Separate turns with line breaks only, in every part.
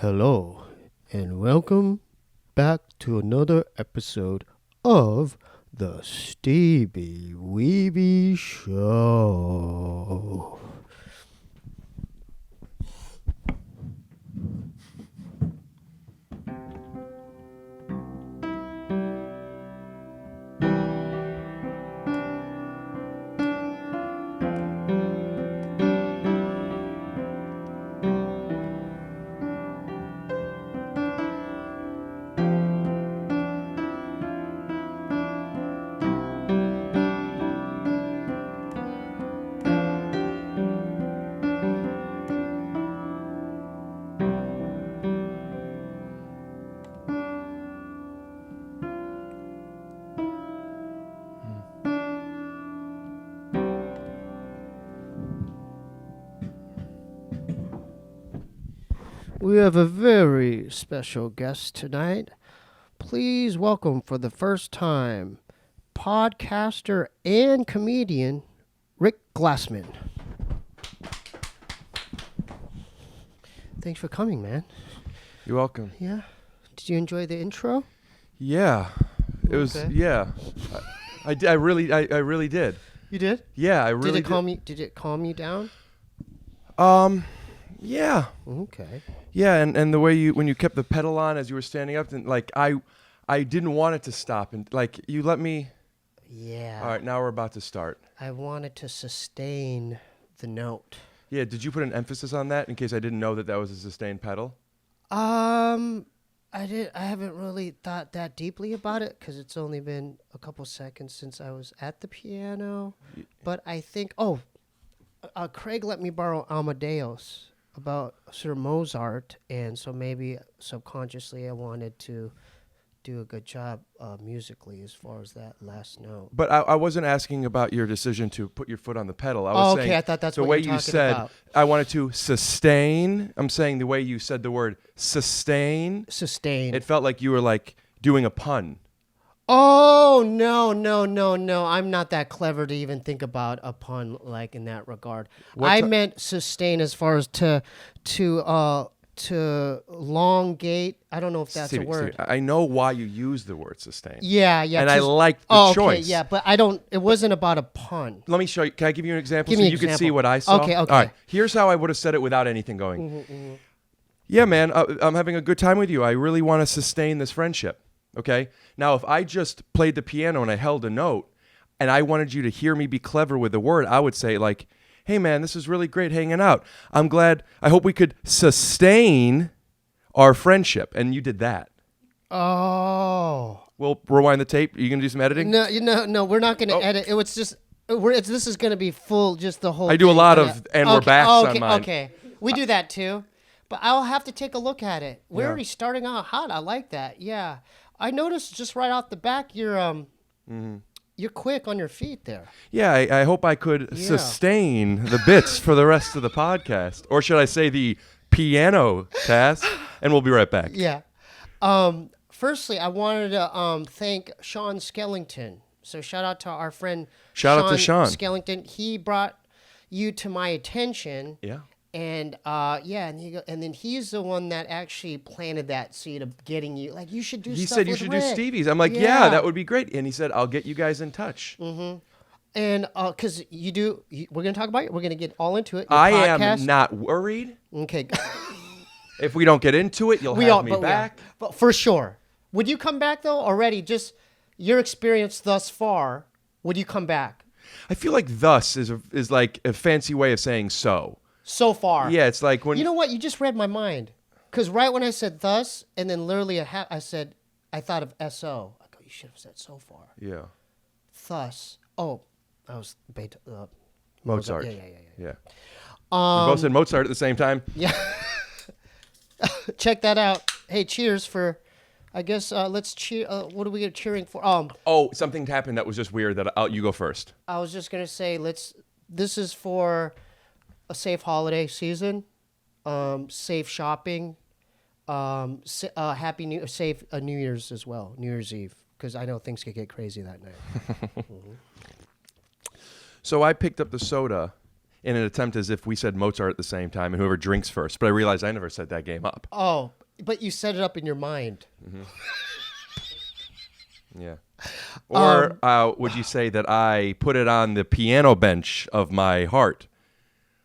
Hello, and welcome back to another episode of the Steebee Weebee Show. We have a very special guest tonight. Please welcome for the first time, podcaster and comedian, Rick Glassman. Thanks for coming, man.
You're welcome.
Yeah? Did you enjoy the intro?
Yeah. It was, yeah. I really did.
You did?
Yeah, I really did.
Did it calm you down?
Yeah.
Okay.
Yeah, and the way when you kept the pedal on as you were standing up, and like I didn't want it to stop, and like you let me.
Yeah.
All right, now we're about to start.
I wanted to sustain the note.
Yeah, did you put an emphasis on that in case I didn't know that was a sustained pedal?
I haven't really thought that deeply about it because it's only been a couple seconds since I was at the piano. But I think, Craig let me borrow Amadeus about Sir Mozart, and so maybe subconsciously I wanted to do a good job musically as far as that last note.
But I wasn't asking about your decision to put your foot on the pedal. I was saying
I thought that's
the
what
way
you're
you
talking
said
about.
I wanted to sustain. I'm saying the way you said the word sustain.
Sustain.
It felt like you were like doing a pun.
Oh, no. I'm not that clever to even think about a pun like in that regard. I meant sustain as far as to elongate. I don't know if that's a word.
I know why you use the word sustain.
Yeah.
And I liked the choice.
Yeah, but it wasn't about a pun.
Let me show you. Can I give you an example
Give
so
me an
you
example.
can see what I saw?
Okay.
All right. Here's how I would have said it without anything going.
Mm-hmm.
Yeah, man, I'm having a good time with you. I really want to sustain this friendship. Okay? Now, if I just played the piano and I held a note and I wanted you to hear me be clever with the word, I would say like, hey, man, this is really great hanging out. I'm glad. I hope we could sustain our friendship. And you did that.
Oh.
We'll rewind the tape. Are you going to do some editing?
No, we're not going to edit. It was just, this is going to be full, just the whole
I do a
thing.
lot of, and we're back on mine.
Okay. We do that too. But I'll have to take a look at it. We're already starting out hot. I like that. Yeah. I noticed just right off the back, you're quick on your feet there.
Yeah, I hope I could sustain the bits for the rest of the podcast. Or should I say the piano task? And we'll be right back.
Yeah. Firstly, I wanted to thank Sean Skellington. So shout out to our friend
Shout out to Sean
Skellington. He brought you to my attention.
Yeah.
And and then he's the one that actually planted that seed of getting you. Like, you should do stuff with Rick.
He said you should do Stevie's. I'm like, yeah, that would be great. And he said, I'll get you guys in touch.
Mm-hmm. And because we're going to talk about it. We're going to get all into it.
I am not worried.
Okay.
If we don't get into it, you'll have me back.
Yeah. But for sure. Would you come back, though, already? Just your experience thus far, would you come back?
I feel like thus is like a fancy way of saying so.
So far.
Yeah, it's like when...
You know what? You just read my mind. Because right when I said thus, and then literally I thought of S-O. I go, you should have said so far.
Yeah.
Thus. Oh, I was...
Mozart.
Yeah.
We both said Mozart at the same time.
Yeah. Check that out. Hey, cheers for... I guess let's cheer... what are we cheering for?
Something happened that was just weird. You go first.
I was just going to say, this is for... a safe holiday season, safe shopping, safe New Year's as well, New Year's Eve, because I know things could get crazy that night.
So I picked up the soda in an attempt as if we said Mozart at the same time and whoever drinks first. But I realized I never set that game up.
Oh, but you set it up in your mind.
Mm-hmm. Yeah. Or would you say that I put it on the piano bench of my heart?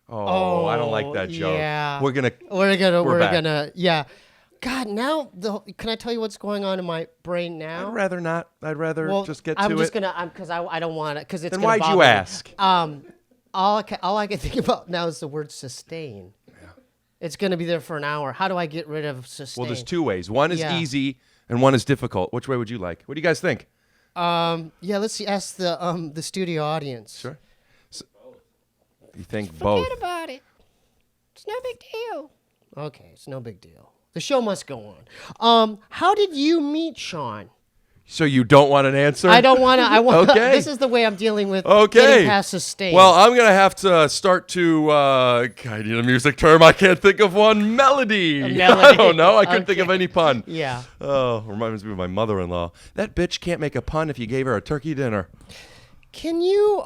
Oh, I don't like that joke.
Yeah.
We're
gonna. Yeah. God, now can I tell you what's going on in my brain now?
I'd rather not. I'd rather just get to it.
I'm just gonna, because I don't want it, because it's.
Then
gonna
why'd you ask?
All I can think about now is the word sustain. Yeah. It's gonna be there for an hour. How do I get rid of sustain?
Well, there's two ways. One is easy, and one is difficult. Which way would you like? What do you guys think?
Let's see. Ask the studio audience.
Sure. So, you think both?
Forget about it. It's no big deal. Okay, it's no big deal. The show must go on. How did you meet Sean?
So you don't want an answer?
I don't want to. I want.
Okay.
This is the way I'm dealing with getting past sustain.
Well, I'm gonna have to start to. I need a music term. I can't think of one. Melody. I don't know. I couldn't think of any pun.
Yeah.
Oh, reminds me of my mother-in-law. That bitch can't make a pun if you gave her a turkey dinner.
Can you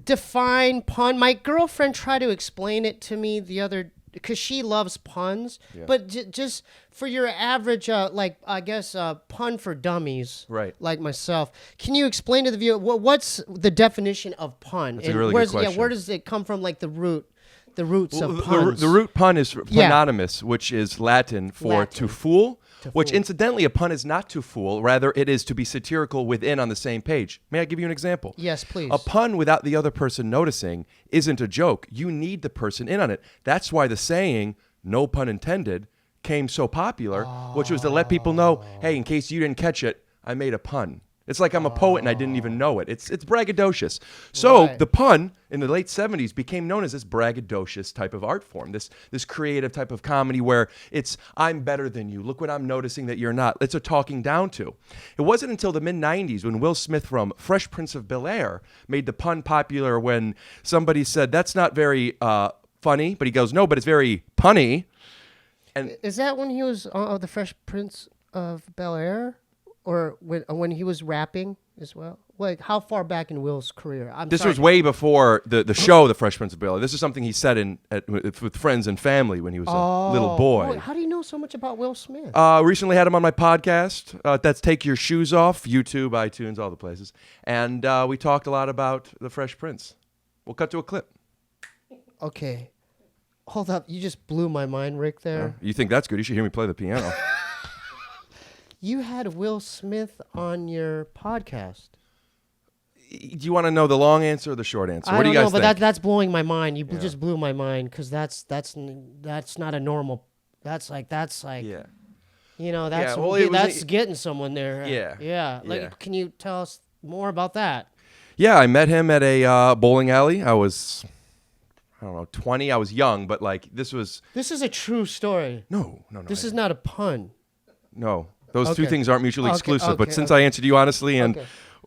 define pun? My girlfriend tried to explain it to me the other, because she loves puns, but just for your average, pun for dummies,
right?
Like myself, can you explain to the viewer what's the definition of pun?
That's a really good question.
Yeah, where does it come from? Like the roots of puns.
The root pun is panonymous, which is Latin for to fool. Which, incidentally, a pun is not to fool. Rather, it is to be satirical within on the same page. May I give you an example?
Yes, please.
A pun without the other person noticing isn't a joke. You need the person in on it. That's why the saying, no pun intended, came so popular, which was to let people know, hey, in case you didn't catch it, I made a pun. It's like I'm a poet and I didn't even know it. It's braggadocious. So the pun in the late 70s became known as this braggadocious type of art form, this creative type of comedy where it's, I'm better than you. Look what I'm noticing that you're not. It's a talking down to. It wasn't until the mid-90s when Will Smith from Fresh Prince of Bel-Air made the pun popular when somebody said, that's not very funny, but he goes, no, but it's very punny. And
is that when he was the Fresh Prince of Bel-Air? Or when he was rapping as well? Like, how far back in Will's career?
This was way before the show, The Fresh Prince of Bel-Air. This is something he said with friends and family when he was a little boy.
Boy, how do you know so much about Will Smith?
Recently had him on my podcast. That's Take Your Shoes Off, YouTube, iTunes, all the places. And we talked a lot about The Fresh Prince. We'll cut to a clip.
Okay. Hold up. You just blew my mind, Rick, there.
You think that's good? You should hear me play the piano.
You had Will Smith on your podcast.
Do you want to know the long answer or the short answer? What do you guys think?
But that's blowing my mind. You just blew my mind, because that's not a normal. That's like
yeah.
You know, that's getting someone there.
Yeah.
Like, can you tell us more about that?
Yeah, I met him at a bowling alley. I was, 20. I was young, but like this is
a true story.
No.
This is not a pun.
No. Those two things aren't mutually exclusive. But since I answered you honestly and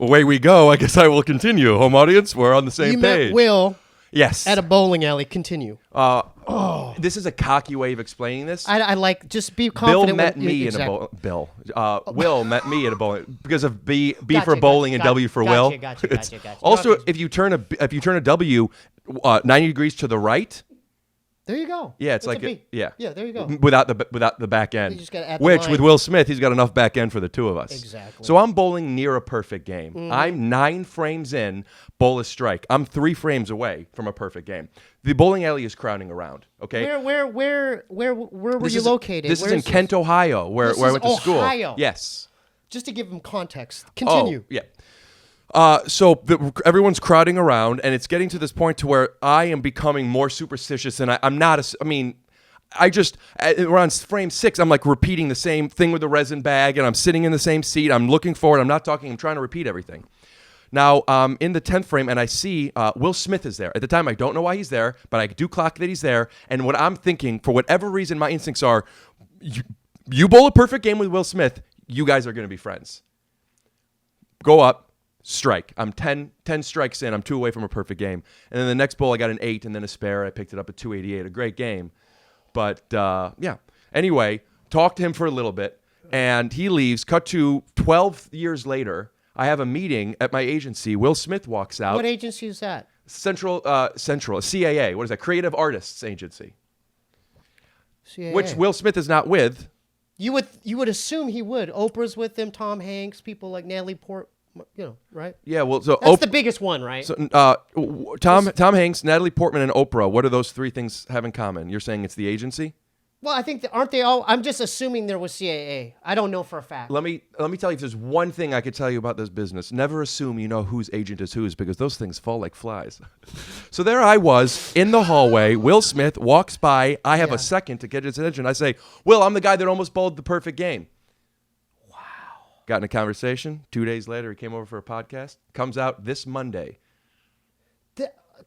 away we go, I guess I will continue. Home audience, we're on the same page.
You met Will
Yes.
at a bowling alley. Continue.
This is a cocky way of explaining this.
I like, just be confident.
Will met me Will met me at a bowling because of B for bowling and W for Will.
Gotcha.
Also, if you turn a W 90 degrees to the right.
There you go.
Yeah, it's like
Yeah, there you go.
Without the back end.
You just gotta add the
Which
line.
with Will Smith, he's got enough back end for the two of us.
Exactly.
So I'm bowling near a perfect game. Mm-hmm. I'm 9 frames in, bowl a strike. I'm 3 frames away from a perfect game. The bowling alley is crowding around. Okay.
Where were you located?
This is in Kent, Ohio, where I went to school.
Ohio.
Yes.
Just to give them context. Continue.
Oh, yeah. So everyone's crowding around, and it's getting to this point to where I am becoming more superstitious, and I'm not. Around frame 6, I'm like repeating the same thing with the resin bag, and I'm sitting in the same seat. I'm looking forward. I'm not talking. I'm trying to repeat everything. Now, in the 10th frame, and I see Will Smith is there. At the time, I don't know why he's there, but I do clock that he's there. And what I'm thinking, for whatever reason, my instincts are, you bowl a perfect game with Will Smith, you guys are going to be friends. Go up. Strike. I'm 10 strikes in. I'm 2 away from a perfect game. And then the next bowl, I got an 8 and then a spare. I picked it up at 288. A great game. But, yeah. Anyway, talked to him for a little bit, and he leaves. Cut to 12 years later, I have a meeting at my agency. Will Smith walks out.
What agency is that?
Central CAA. What is that? Creative Artists Agency.
CAA.
Which Will Smith is not with.
You would assume he would. Oprah's with him, Tom Hanks, people like Natalie Portman, right?
Yeah, well, so
That's the biggest one, right?
So, Tom Hanks, Natalie Portman, and Oprah. What do those three things have in common? You're saying it's the agency?
Well, I think aren't they all? I'm just assuming there was CAA. I don't know for a fact.
Let me tell you, if there's one thing I could tell you about this business, never assume you know whose agent is whose, because those things fall like flies. So there I was in the hallway. Will Smith walks by. I have a second to get his attention. I say, Will, I'm the guy that almost bowled the perfect game. Wow. Got in a conversation. 2 days later, he came over for a podcast. Comes out this Monday.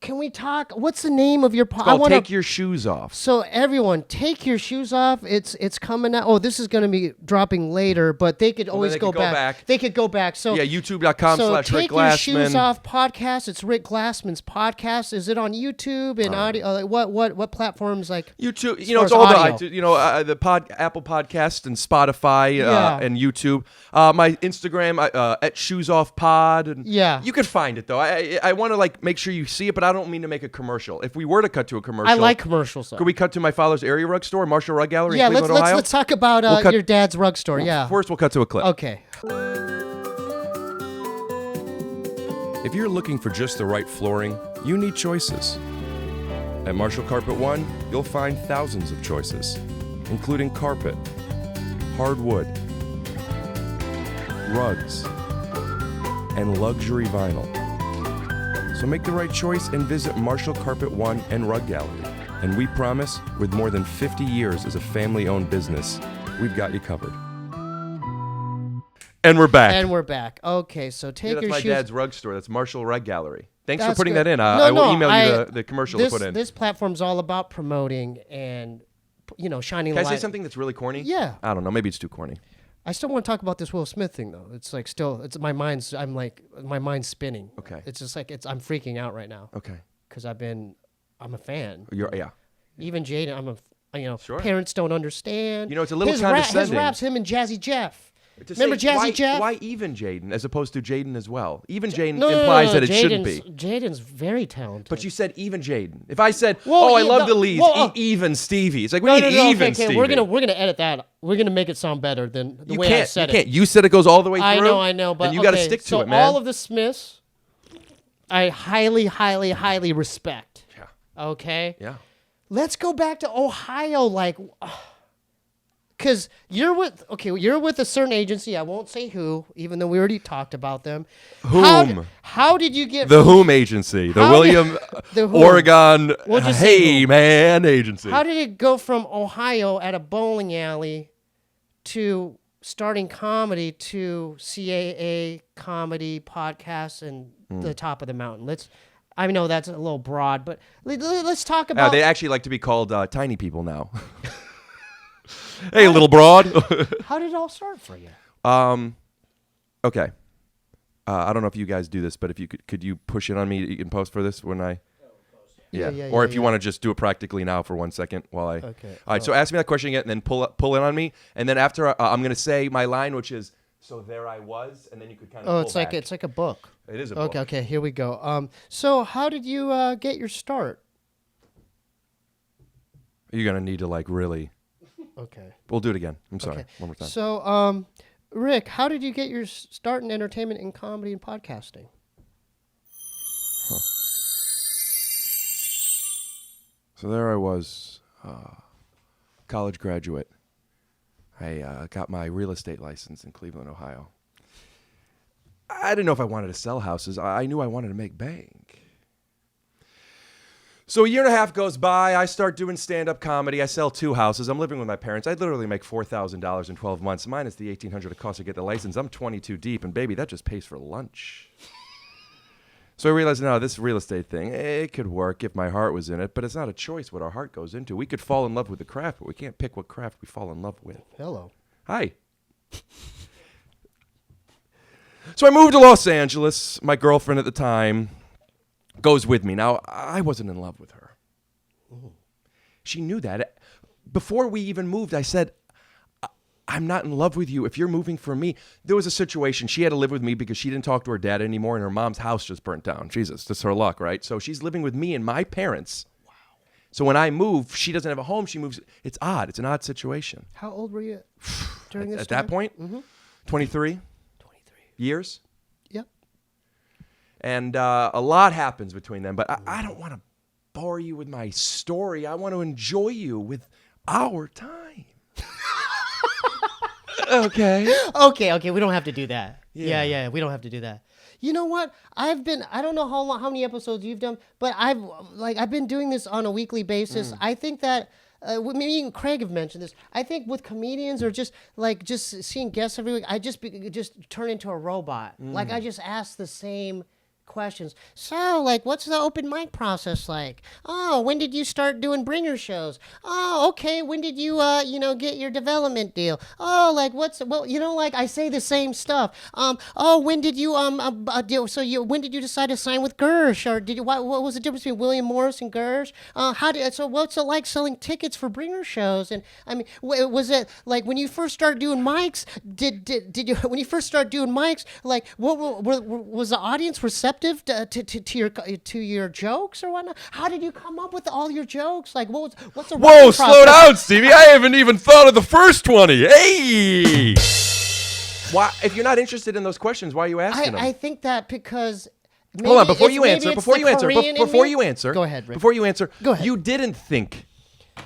Can we talk? What's the name of your
podcast? Take Your Shoes Off.
So everyone, take your shoes off. It's coming out. Oh, this is going to be dropping later, but they could always go back. They could go back. So
yeah, youtube.com/Rick Glassman.
Take Your Shoes Off podcast. It's Rick Glassman's podcast. Is it on YouTube and audio? What platforms like
YouTube? It's all the Apple Podcast and Spotify and YouTube. My Instagram at Shoes Off Pod. And you could find it though. I want to make sure you see it, but I don't mean to make a commercial. If we were to cut to a commercial,
I like commercials.
Could we cut to my father's area rug store, Marshall Rug Gallery?
Yeah,
in Cleveland, Ohio?
let's talk about your dad's rug store.
First, we'll cut to a clip.
Okay.
If you're looking for just the right flooring, you need choices. At Marshall Carpet One, you'll find thousands of choices, including carpet, hardwood, rugs, and luxury vinyl. So make the right choice and visit Marshall Carpet One and Rug Gallery. And we promise, with more than 50 years as a family-owned business, we've got you covered. And we're back.
Okay, so take your shoes.
That's my dad's rug store. That's Marshall Rug Gallery. Thanks for putting
good.
that in. I will email you the commercial to put in.
This platform's all about promoting and, shining light.
Can I say something that's really corny?
Yeah.
I don't know. Maybe it's too corny.
I still want to talk about this Will Smith thing though. It's my mind's spinning.
Okay.
It's just I'm freaking out right now.
Okay.
Because I'm a fan.
Yeah.
Even Jaden,
Sure.
Parents don't understand.
It's a little condescending.
His raps, him and Jazzy Jeff. Remember Jazzy Jeff?
Why even Jaden as opposed to Jaden as well? Even Jaden implies that it shouldn't be.
Jaden's very talented.
But you said even Jaden. If I said, I love the leads, even Stevie. It's like, we need even Stevie.
We're gonna edit that. We're gonna make it sound better than the way I said it.
You can't. You said it goes all the way through.
I know, but
and you got to stick to it, man.
All of the Smiths, I highly, highly, highly respect.
Yeah.
Okay?
Yeah.
Let's go back to Ohio, because you're with a certain agency. I won't say who, even though we already talked about them.
Whom?
How did you get
the Whom agency? The William Oregon Hey Man agency.
How did it go from Ohio at a bowling alley to starting comedy to CAA comedy podcasts and the top of the mountain? I know that's a little broad, but let's talk about.
They actually like to be called tiny people now. Hey, little broad.
How did it all start for you?
Okay. I don't know if you guys do this, but if you could you push it on me in post for this when I. Yeah. Or if you want to just do it practically now for 1 second while I.
Okay.
All right. So ask me that question again, and then pull it on me, and then after I'm gonna say my line, which is. So there I was, and then you could kind of.
It's like a book.
It is a book.
Okay. Here we go. So how did you get your start?
You're gonna need to really.
Okay.
We'll do it again. I'm sorry.
Okay.
One more time.
So, Rick, how did you get your start in entertainment and comedy and podcasting?
So there I was, college graduate. I got my real estate license in Cleveland, Ohio. I didn't know if I wanted to sell houses. I knew I wanted to make bank. So a year and a half goes by. I start doing stand-up comedy. I sell 2 houses. I'm living with my parents. I literally make $4,000 in 12 months. Minus the $1,800 it costs to get the license. I'm 22 deep, and baby, that just pays for lunch. So I realized, no, this real estate thing, it could work if my heart was in it, but it's not a choice what our heart goes into. We could fall in love with the craft, but we can't pick what craft we fall in love with.
Hello.
Hi. So I moved to Los Angeles. My girlfriend at the time goes with me. Now, I wasn't in love with her. Ooh. She knew that. Before we even moved, I said, I'm not in love with you. If you're moving from me, there was a situation. She had to live with me because she didn't talk to her dad anymore, and her mom's house just burnt down. Jesus, that's her luck, right? So she's living with me and my parents. Wow. So when I move, she doesn't have a home. She moves. It's odd. It's an odd situation.
How old were you during this
At
time?
that point? 23 years.
Yep.
And a lot happens between them, but I don't want to bore you with my story. I want to enjoy you with our time. Okay.
Okay. We don't have to do that.
Yeah.
Yeah. We don't have to do that. You know what? I don't know how many episodes you've done, but I've been doing this on a weekly basis. I think that maybe even Craig have mentioned this. I think with comedians or just seeing guests every week, I just turn into a robot. Like I just ask the same questions. So, like, what's the open mic process like? Oh, when did you start doing bringer shows? Oh, okay. When did you, get your development deal? Oh, like, I say the same stuff. When did you, when did you decide to sign with Gersh? Or what was the difference between William Morris and Gersh? What's it like selling tickets for bringer shows? And I mean, was it like when you first started doing mics? When you first started doing mics, like, was the audience receptive to your jokes or whatnot? How did you come up with all your jokes? Like, what's a
Whoa, slow down, Stevie. I haven't even thought of the first 20. Hey! Why? If you're not interested in those questions, why are you asking them?
I think that because
hold on, before you answer,
Go ahead, Rick.
Before you answer,
Go ahead.
You didn't think.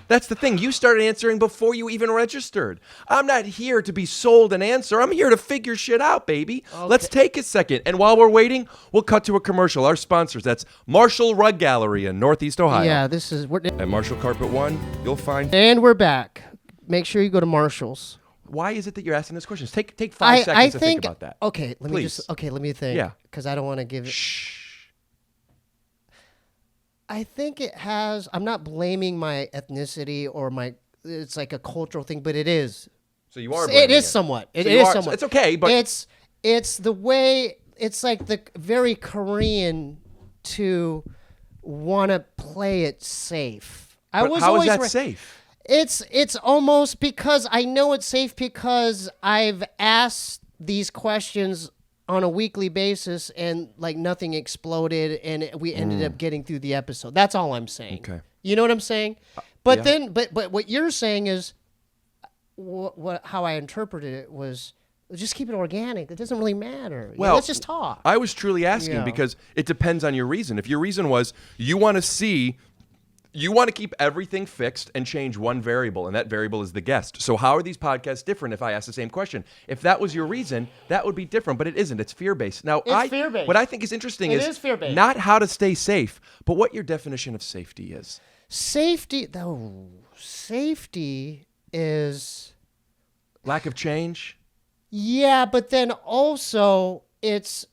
That's the thing. You started answering before you even registered. I'm not here to be sold an answer. I'm here to figure shit out, baby. Okay. Let's take a second. And while we're waiting, we'll cut to a commercial. Our sponsors, that's Marshall Rug Gallery in Northeast Ohio.
Yeah,
At Marshall Carpet One, you'll find...
And we're back. Make sure you go to Marshall's.
Why is it that you're asking this question? Take 5 seconds to think about that.
Okay, let me think.
Yeah.
Because I don't want to give it...
Shh.
I think it has... I'm not blaming my ethnicity or it's like a cultural thing, but it is.
So you are
It is somewhat. It is somewhat.
It's okay, but...
It's the way... It's like the very Korean to want to play it safe.
How is that safe?
It's almost because I know it's safe because I've asked these questions on a weekly basis and like nothing exploded and we ended up getting through the episode. That's all I'm saying.
Okay.
You know what I'm saying? But
yeah.
then what you're saying is how I interpreted it was just keep it organic. It doesn't really matter.
Well,
let's just talk.
I was truly asking because it depends on your reason. If your reason was you want to keep everything fixed and change one variable, and that variable is the guest. So how are these podcasts different if I ask the same question? If that was your reason, that would be different, but it isn't. It's fear-based. Now,
fear-based.
What I think is interesting is
fear-based.
Not how to stay safe, but what your definition of safety is.
Safety is...
Lack of change?
Yeah, but then also it's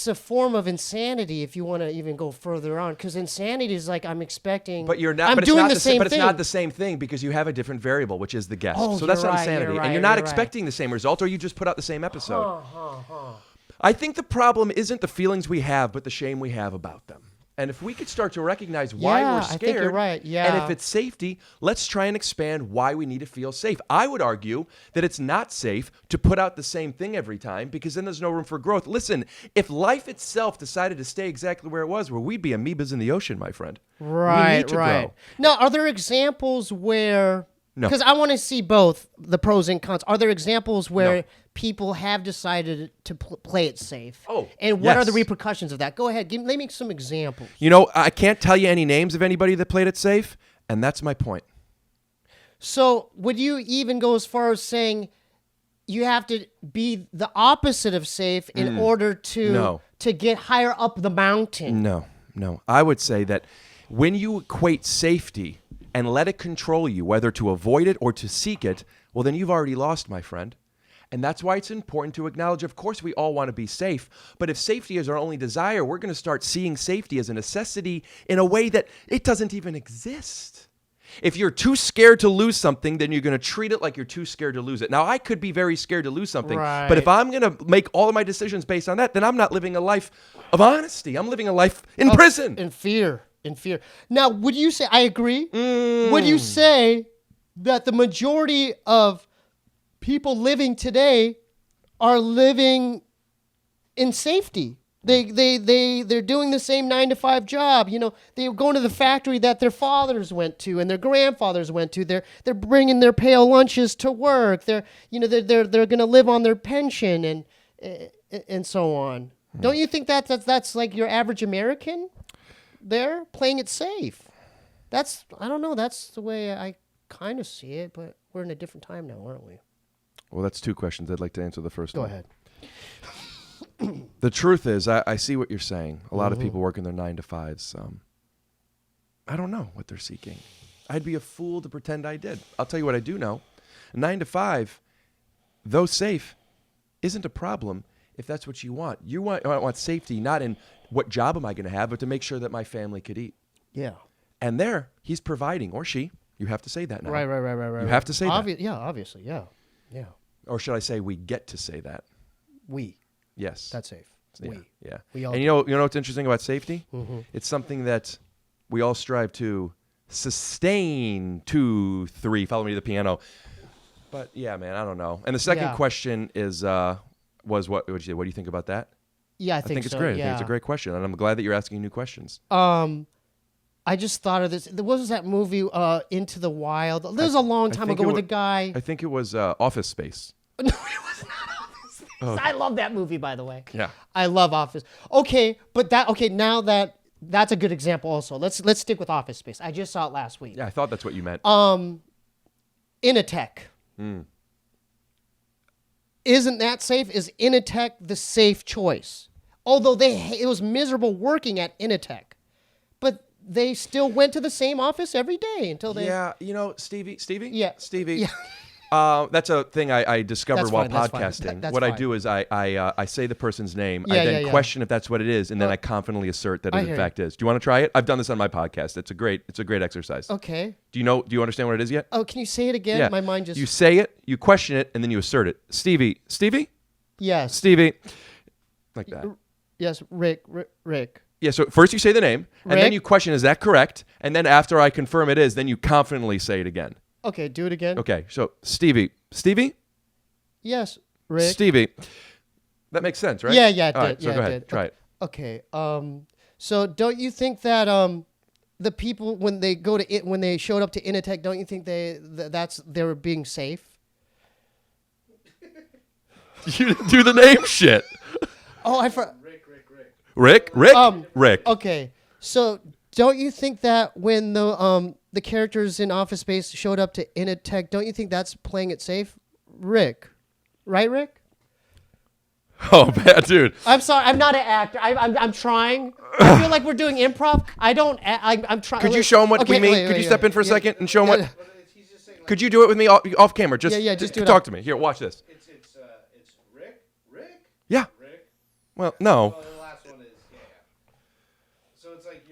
a form of insanity if you want to even go further on, because insanity is like I'm expecting.
But you're not.
I'm
but
doing
it's not
the same thing.
But it's not the same thing because you have a different variable, which is the guest.
Oh,
so that's
you're
not
right,
insanity,
you're
and you're
right,
not
you're
expecting the same result, or you just put out the same episode. I think the problem isn't the feelings we have, but the shame we have about them. And if we could start to recognize why we're scared,
I think you're right. Yeah.
And if it's safety, let's try and expand why we need to feel safe. I would argue that it's not safe to put out the same thing every time because then there's no room for growth. Listen, if life itself decided to stay exactly where it was, well, we'd be amoebas in the ocean, my friend.
Right,
we need to grow.
Now, are there examples where...
No.
Because I want to see both the pros and cons. Are there examples where people have decided to play it safe?
Oh,
and what are the repercussions of that? Go ahead. Let me some examples.
You know, I can't tell you any names of anybody that played it safe, and that's my point.
So would you even go as far as saying you have to be the opposite of safe in order to get higher up the mountain?
No. I would say that when you equate safety and let it control you, whether to avoid it or to seek it, well, then you've already lost, my friend. And that's why it's important to acknowledge, of course, we all want to be safe. But if safety is our only desire, we're going to start seeing safety as a necessity in a way that it doesn't even exist. If you're too scared to lose something, then you're going to treat it like you're too scared to lose it. Now, I could be very scared to lose something, but if I'm going to make all of my decisions based on that, then I'm not living a life of honesty. I'm living a life in prison.
In fear. Now, would you say, I agree, would you say that the majority of people living today are living in safety. They're doing the same 9-to-5 job. You know, they're going to the factory that their fathers went to and their grandfathers went to. They're bringing their pale lunches to work. They're going to live on their pension and so on. Don't you think that's like your average American there playing it safe? I don't know. That's the way I kind of see it, but we're in a different time now, aren't we?
Well, that's two questions. I'd like to answer the first one.
Go ahead.
The truth is, I see what you're saying. A lot of people working their 9-to-5s. I don't know what they're seeking. I'd be a fool to pretend I did. I'll tell you what I do know. A 9-to-5, though safe, isn't a problem if that's what you want. You want safety, not in what job am I going to have, but to make sure that my family could eat.
Yeah.
And there, he's providing, or she. You have to say that now.
Right.
You have to say that.
Yeah, obviously, yeah.
Or should I say we get to say that?
We.
Yes.
That's safe.
Yeah.
We.
Yeah.
We all
And you know what's interesting about safety?
Mm-hmm.
It's something that we all strive to sustain. 2, 3. Follow me to the piano. But yeah, man, I don't know. And the second question is was what would you say? What do you think about that?
Yeah, I
think
so,
it's great.
Yeah.
I think it's a great question, and I'm glad that you're asking new questions.
I just thought of this. What was that movie, Into the Wild? This was a long time ago where the guy...
I think it was Office Space.
No, it was not Office Space. Oh. I love that movie, by the way.
Yeah.
I love Office. Okay, but now that's a good example also. Let's stick with Office Space. I just saw it last week.
Yeah, I thought that's what you meant.
Initech. Isn't that safe? Is Initech the safe choice? Although it was miserable working at Initech. But they still went to the same office every day until they...
Yeah, Stevie?
Yeah.
Stevie?
Yeah.
That's a thing I discovered while podcasting.
That's
what
fine.
I do is I say the person's name. I then question if that's what it is, and then I confidently assert that it in fact is. Do you want to try it? I've done this on my podcast. It's a great exercise.
Okay.
Do you understand what it is yet?
Oh, can you say it again?
Yeah.
My mind just...
You say it, you question it, and then you assert it. Stevie?
Yes.
Stevie. Like that.
Yes, Rick.
Yeah, so first you say the name, and
Rick?
then you question, is that correct? And then after I confirm it is, then you confidently say it again.
Okay, do it again.
Okay, so Stevie?
Yes, Rick.
Stevie. That makes sense, right?
Yeah, it did.
Right, so go ahead, try it.
Okay, so don't you think that the people when they showed up to Initech, don't you think they were being safe?
You didn't do the name shit.
Oh,
Rick? Rick.
Okay, so don't you think that when the characters in Office Space showed up to Initech, don't you think that's playing it safe? Rick. Right, Rick?
Oh, bad dude.
I'm sorry. I'm not an actor. I'm trying. I feel like we're doing improv. I'm trying.
Could you show him what we mean? Could you step in for a second and show him what? Could you do it with me off camera? Just
do it
talk to me. Here, watch this.
It's Rick?
Yeah.
Rick?
Well, no.
Well, the last one is, yeah. So it's like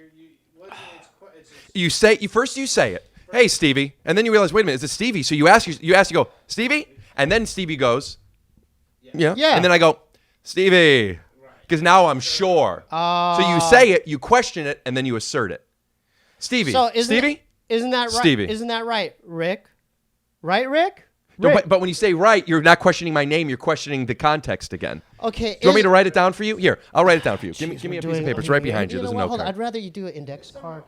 You say it. Hey, Stevie. And then you realize, wait a minute, is it Stevie? So you go, Stevie? And then Stevie goes, yeah. And then I go, Stevie. Because now I'm sure. So you say it, you question it, and then you assert it. Stevie.
So
Stevie?
Isn't that right?
Stevie.
Isn't that right, Rick? Right, Rick?
No, but when you say right, you're not questioning my name. You're questioning the context again.
Okay.
Do you want me to write it down for you? Here, I'll write it down for you. Give me a piece of paper. It's right behind you. There's a note card.
I'd rather you do an index card.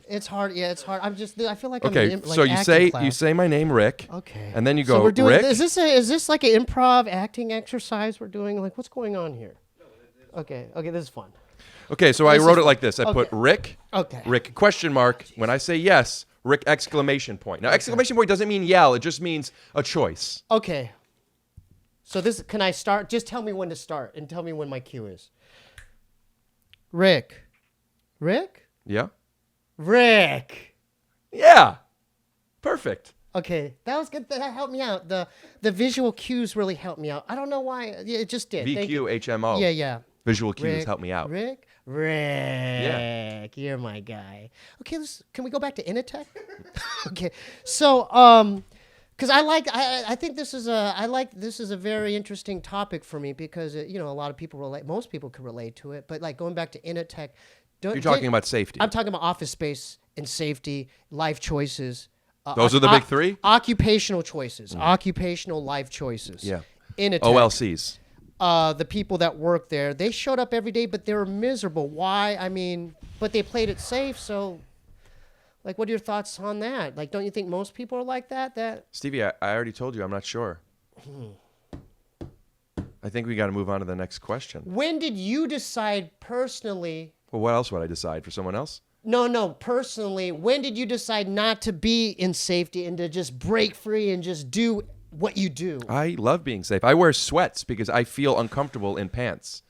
It's hard. Yeah, it's hard. I feel like
okay.
I'm in, like,
so you say my name, Rick.
Okay.
And then you go,
so we're doing,
Rick.
Is this like an improv acting exercise we're doing? Like, what's going on here? Okay. This is fun.
Okay. So I wrote it like this. I put Rick.
Okay.
Rick question mark. When I say yes, Rick exclamation point. Now exclamation point doesn't mean yell. It just means a choice.
Okay. So can I start? Just tell me when to start and tell me when my cue is. Rick.
Yeah.
Rick.
Yeah. Perfect.
Okay, that was good. That helped me out. The visual cues really helped me out. I don't know why. Yeah, it just did.
VQHMO.
Yeah.
Visual cues
Rick,
help me out.
Rick, you're my guy. Okay, can we go back to Initech? Okay, so because I think this is a very interesting topic for me because a lot of people relate. Most people can relate to it, but like going back to Initech.
You're talking about safety.
I'm talking about Office Space and safety, life choices.
Those are the big three?
Occupational choices, occupational life choices.
Yeah.
In a tech.
OLCs.
The people that work there, they showed up every day, but they were miserable. Why? I mean, but they played it safe. So, like, what are your thoughts on that? Like, don't you think most people are like that?
Stevie, I already told you I'm not sure. I think we got to move on to the next question.
When did you decide personally?
Well, what else would I decide for someone else?
No, personally, when did you decide not to be in safety and to just break free and just do what you do?
I love being safe. I wear sweats because I feel uncomfortable in pants.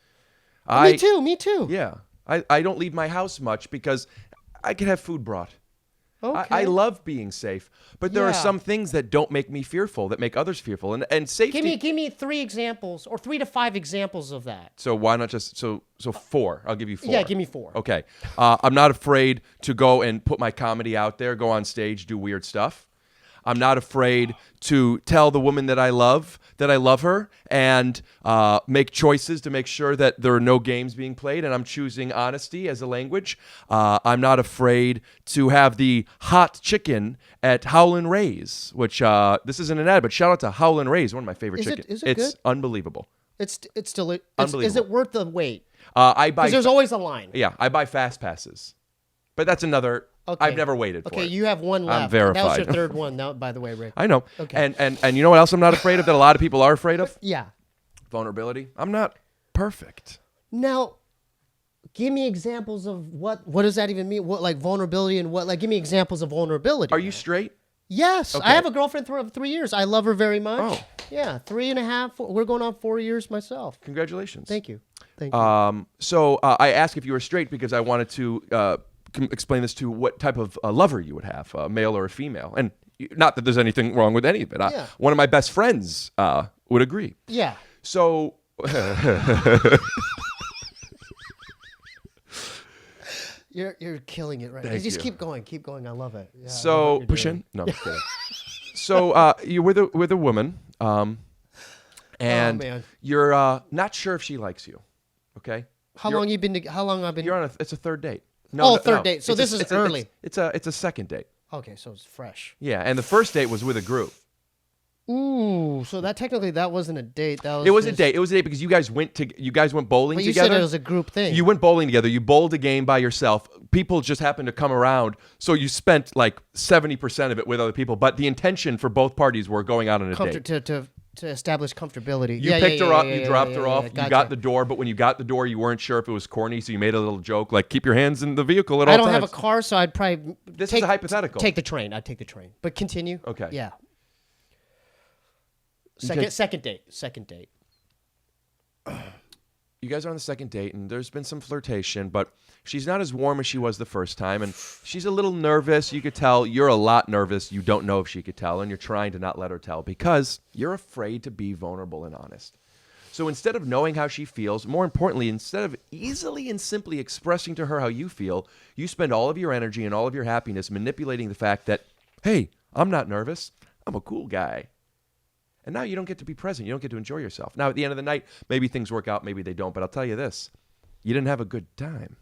Me too.
Yeah. I don't leave my house much because I can have food brought.
Okay.
I love being safe, but there are some things that don't make me fearful, that make others fearful. And safety...
Give me 3 examples, or 3 to 5 examples of that.
So why not just... So 4. I'll give you 4.
Yeah, give me 4.
Okay. I'm not afraid to go and put my comedy out there, go on stage, do weird stuff. I'm not afraid to tell the woman that I love her, and make choices to make sure that there are no games being played, and I'm choosing honesty as a language. I'm not afraid to have the hot chicken at Howlin' Ray's, which this isn't an ad, but shout out to Howlin' Ray's, one of my favorite chickens.
Is it
it's
good?
Unbelievable.
It's still
Unbelievable.
Is it worth the wait?
I buy.
Because there's always a line.
Yeah, I buy fast passes, but that's another.
Okay.
I've never waited for it.
Okay, you have one left.
I'm verified.
That was your third one, now, by the way, Rick.
I know.
Okay.
And you know what else I'm not afraid of that a lot of people are afraid of?
Yeah.
Vulnerability. I'm not perfect.
Now, give me examples of what does that even mean? What, like, vulnerability and what? Like, give me examples of vulnerability.
Are you straight?
Yes.
Okay.
I have a girlfriend for 3 years. I love her very much.
Oh.
Yeah, 3.5. We're going on 4 years myself.
Congratulations.
Thank you.
So I asked if you were straight because I wanted to explain this to what type of lover you would have, a male or a female. And not that there's anything wrong with any of it.
Yeah.
One of my best friends would agree.
Yeah.
So...
You're killing it right now.
Thank
Just
you.
keep going. I love it. Yeah, I love
So
what you're
push
doing.
in. No, I'm just kidding. So you're with a woman, and
man.
you're not sure if she likes you. Okay.
How long I've been?
You're on it's a third date. No,
third date. So this is early.
It's a second date.
Okay, so it's fresh.
Yeah, and the first date was with a group.
Ooh, so that technically that wasn't a date. That was
It was a
just-
date. It was a date because you guys went bowling
But you
together.
said it was a group thing.
You went bowling together. You bowled a game by yourself. People just happened to come around, so you spent like 70% of it with other people. But the intention for both parties were going out on a date.
To establish comfortability.
You picked her up, you dropped her off,
gotcha.
you got the door, but when you got the door, you weren't sure if it was corny, so you made a little joke like, keep your hands in the vehicle at all
I
times.
don't have a car, so I'd probably
This is a hypothetical.
Take the train. I'd take the train. But continue.
Okay.
Yeah.
Okay.
Second date.
You guys are on the second date, and there's been some flirtation, but she's not as warm as she was the first time, and she's a little nervous. You could tell you're a lot nervous. You don't know if she could tell, and you're trying to not let her tell because you're afraid to be vulnerable and honest. So instead of knowing how she feels, more importantly, instead of easily and simply expressing to her how you feel, you spend all of your energy and all of your happiness manipulating the fact that, hey, I'm not nervous. I'm a cool guy. And now you don't get to be present. You don't get to enjoy yourself. Now, at the end of the night, maybe things work out, maybe they don't. But I'll tell you this. You didn't have a good time.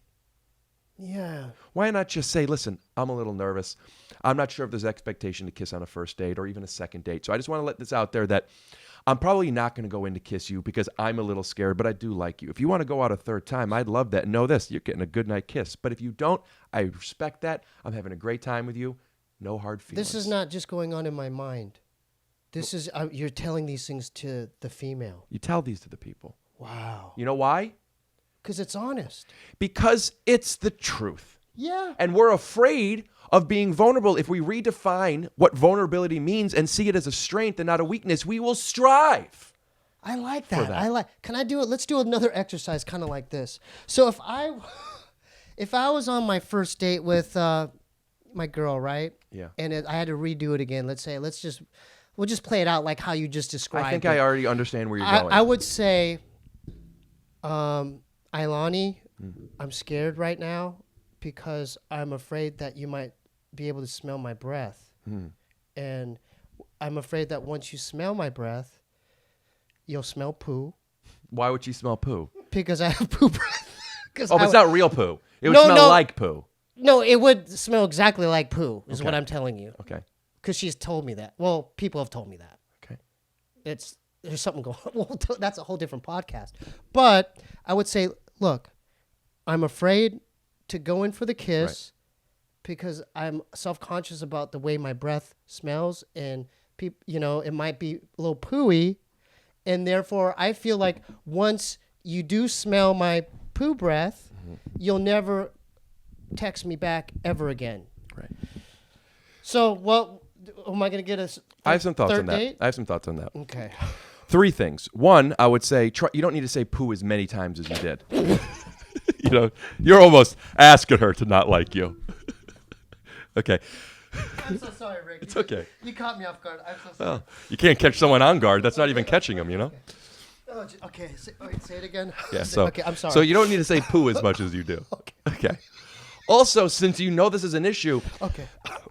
Yeah.
Why not just say, listen, I'm a little nervous. I'm not sure if there's expectation to kiss on a first date or even a second date. So I just want to let this out there that I'm probably not going to go in to kiss you because I'm a little scared, but I do like you. If you want to go out a third time, I'd love that. Know this, you're getting a good night kiss. But if you don't, I respect that. I'm having a great time with you. No hard feelings.
This is not just going on in my mind. This is you're telling these things to the female.
You tell these to the people.
Wow.
You know why?
Because it's honest.
Because it's the truth.
Yeah.
And we're afraid of being vulnerable. If we redefine what vulnerability means and see it as a strength and not a weakness, we will strive.
I like
for
that.
that.
Can I do it? Let's do another exercise kind of like this. So if I was on my first date with my girl, right?
Yeah.
And I had to redo it again. We'll just play it out like how you just described
I think
it.
I already understand where you're going.
I would say, Ailani, I'm scared right now because I'm afraid that you might be able to smell my breath. And I'm afraid that once you smell my breath, you'll smell poo.
Why would she smell poo?
Because I have poo breath.
But it's not real poo. It would smell like poo.
No, it would smell exactly like poo, is
Okay.
what I'm telling you.
Okay.
because she's told me that. Well, people have told me that.
Okay.
There's something going on. Well, that's a whole different podcast. But I would say, look, I'm afraid to go in for the kiss because I'm self-conscious about the way my breath smells, and it might be a little pooey, and therefore I feel like once you do smell my poo breath, you'll never text me back ever again. Right. So, what am I going to get us?
I have some thoughts on that.
Date?
I have some thoughts on that.
Okay.
3 things. 1, I would say you don't need to say poo as many times as you did. You're almost asking her to not like you. Okay.
I'm so sorry, Rick.
It's okay.
You caught me off guard. I'm so sorry.
Well, you can't catch someone on guard. That's not even catching them,
Okay. Say it again.
Yeah, so,
okay, I'm sorry.
So you don't need to say poo as much as you do. Okay. Also, since you know this is an issue,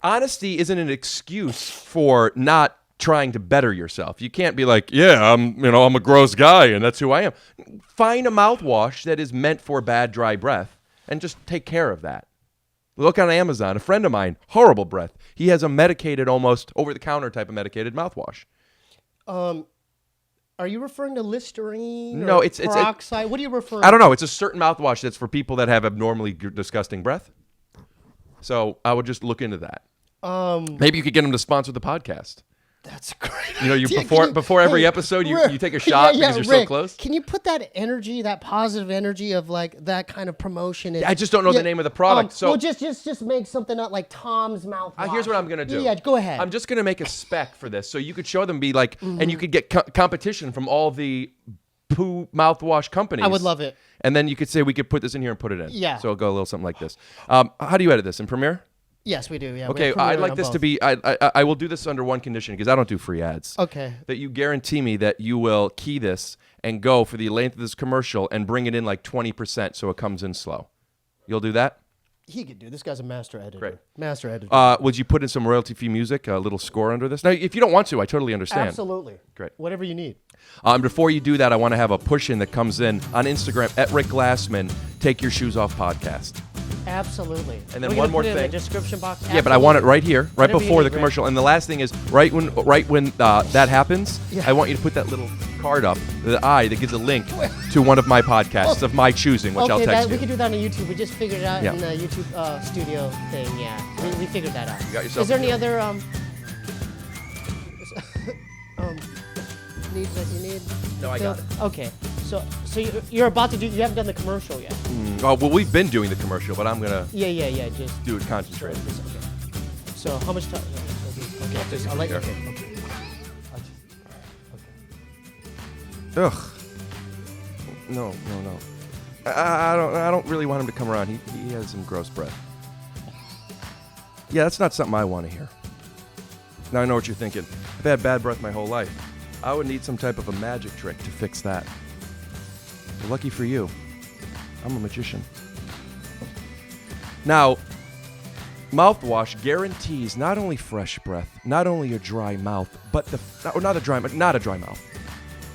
honesty isn't an excuse for not trying to better yourself. You can't be like, yeah, I'm a gross guy and that's who I am. Find a mouthwash that is meant for bad, dry breath and just take care of that. Look on Amazon. A friend of mine, horrible breath. He has a medicated, almost over-the-counter type of medicated mouthwash.
Are you referring to Listerine?
No,
or
it's
peroxide. What are you referring?
I don't know. It's a certain mouthwash that's for people that have abnormally disgusting breath. So I would just look into that. Maybe you could get them to sponsor the podcast.
That's great.
Before every episode, you take a shot because you're
Rick,
so close.
Can you put that energy, that positive energy of like that kind of promotion?
I just don't know the name of the product. So
just make something up like Tom's mouthwash.
Here's what I'm gonna do.
Yeah, go ahead.
I'm just gonna make a spec for this, so you could show them, and you could get competition from all the poo mouthwash companies.
I would love it.
And then you could say we could put this in here and put it in.
Yeah.
So it'll go a little something like this. How do you edit this in Premiere?
Yes, we do. Yeah.
Okay, I'd like this to be. I will do this under one condition because I don't do free ads.
Okay.
That you guarantee me that you will key this and go for the length of this commercial and bring it in like 20% so it comes in slow. You'll do that?
He could do. This guy's a master editor.
Great.
Master editor.
Would you put in some royalty-free music, a little score under this? Now, if you don't want to, I totally understand.
Absolutely.
Great.
Whatever you need.
Before you do that, I want to have a push-in that comes in on Instagram at Rick Glassman. Take your shoes off podcast.
Absolutely.
And then
We're
one more
put it
thing.
In the description box.
Yeah, but I want it right here, right
Whatever
before
you
the
need,
commercial. And the last thing is, right when that happens,
Yeah.
I want you to put that little card up, the eye that gives a link to one of my podcasts of my choosing, which I'll text you.
We can do that on YouTube. We just figured it out
Yeah.
in the YouTube studio thing. Yeah, we figured that out.
You got yourself
Is there any other needs that you need?
No, I got it.
Okay, so you're about to do. You haven't done the commercial yet.
Oh, well, we've been doing the commercial, but I'm gonna
Yeah. Just
do it concentrated.
okay. So how much time? Okay, I'll let you. Okay.
Ugh. No. I don't really want him to come around. He has some gross breath. Yeah, that's not something I want to hear. Now I know what you're thinking. I've had bad breath my whole life. I would need some type of a magic trick to fix that. But lucky for you, I'm a magician. Now, mouthwash guarantees not only fresh breath, not only a dry mouth, but not a dry mouth,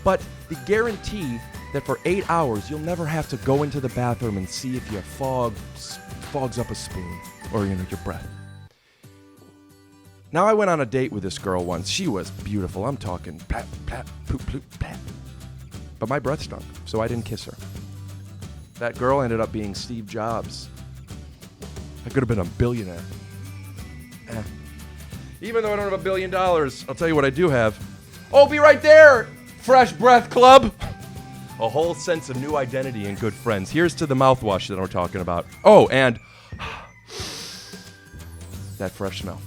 but the guarantee that for 8 hours you'll never have to go into the bathroom and see if your fogs up a spoon or your breath. Now, I went on a date with this girl once. She was beautiful. I'm talking plat, plat, poop, poop, plat. But my breath stunk, so I didn't kiss her. That girl ended up being Steve Jobs. I could have been a billionaire. Even though I don't have $1 billion, I'll tell you what I do have. Oh, be right there, Fresh Breath Club. A whole sense of new identity and good friends. Here's to the mouthwash that we're talking about. Oh, and that fresh smell.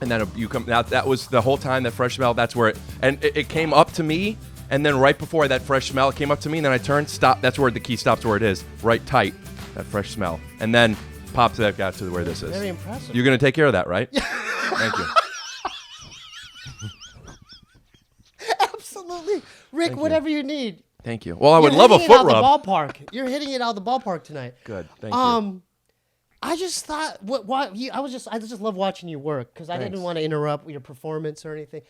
And then you come. That was the whole time. That fresh smell. That's where it came up to me. And then right before that fresh smell, it came up to me. And then I turned. Stop. That's where the key stops. Where it is. Right tight. That fresh smell. And then pops that got to where this is.
Very impressive.
You're gonna take care of that, right? Thank you.
Absolutely, Rick. Whatever you need.
Thank you. Well, I would love a foot rub.
Ballpark. You're hitting it out of the ballpark tonight.
Good. Thank you.
I just thought, I just love watching you work because I didn't want to interrupt your performance or anything.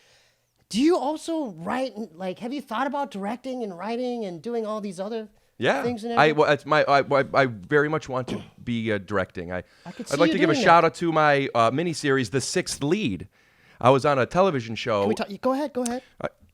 Do you also write? Like, have you thought about directing and writing and doing all these other
Yeah,
things and
I
everything?
well, it's my I very much want to be directing.
could see
I'd like
you
to give a
doing
shout out to my miniseries, The Sixth Lead. I was on a television show.
Can we talk? Go ahead. Go ahead.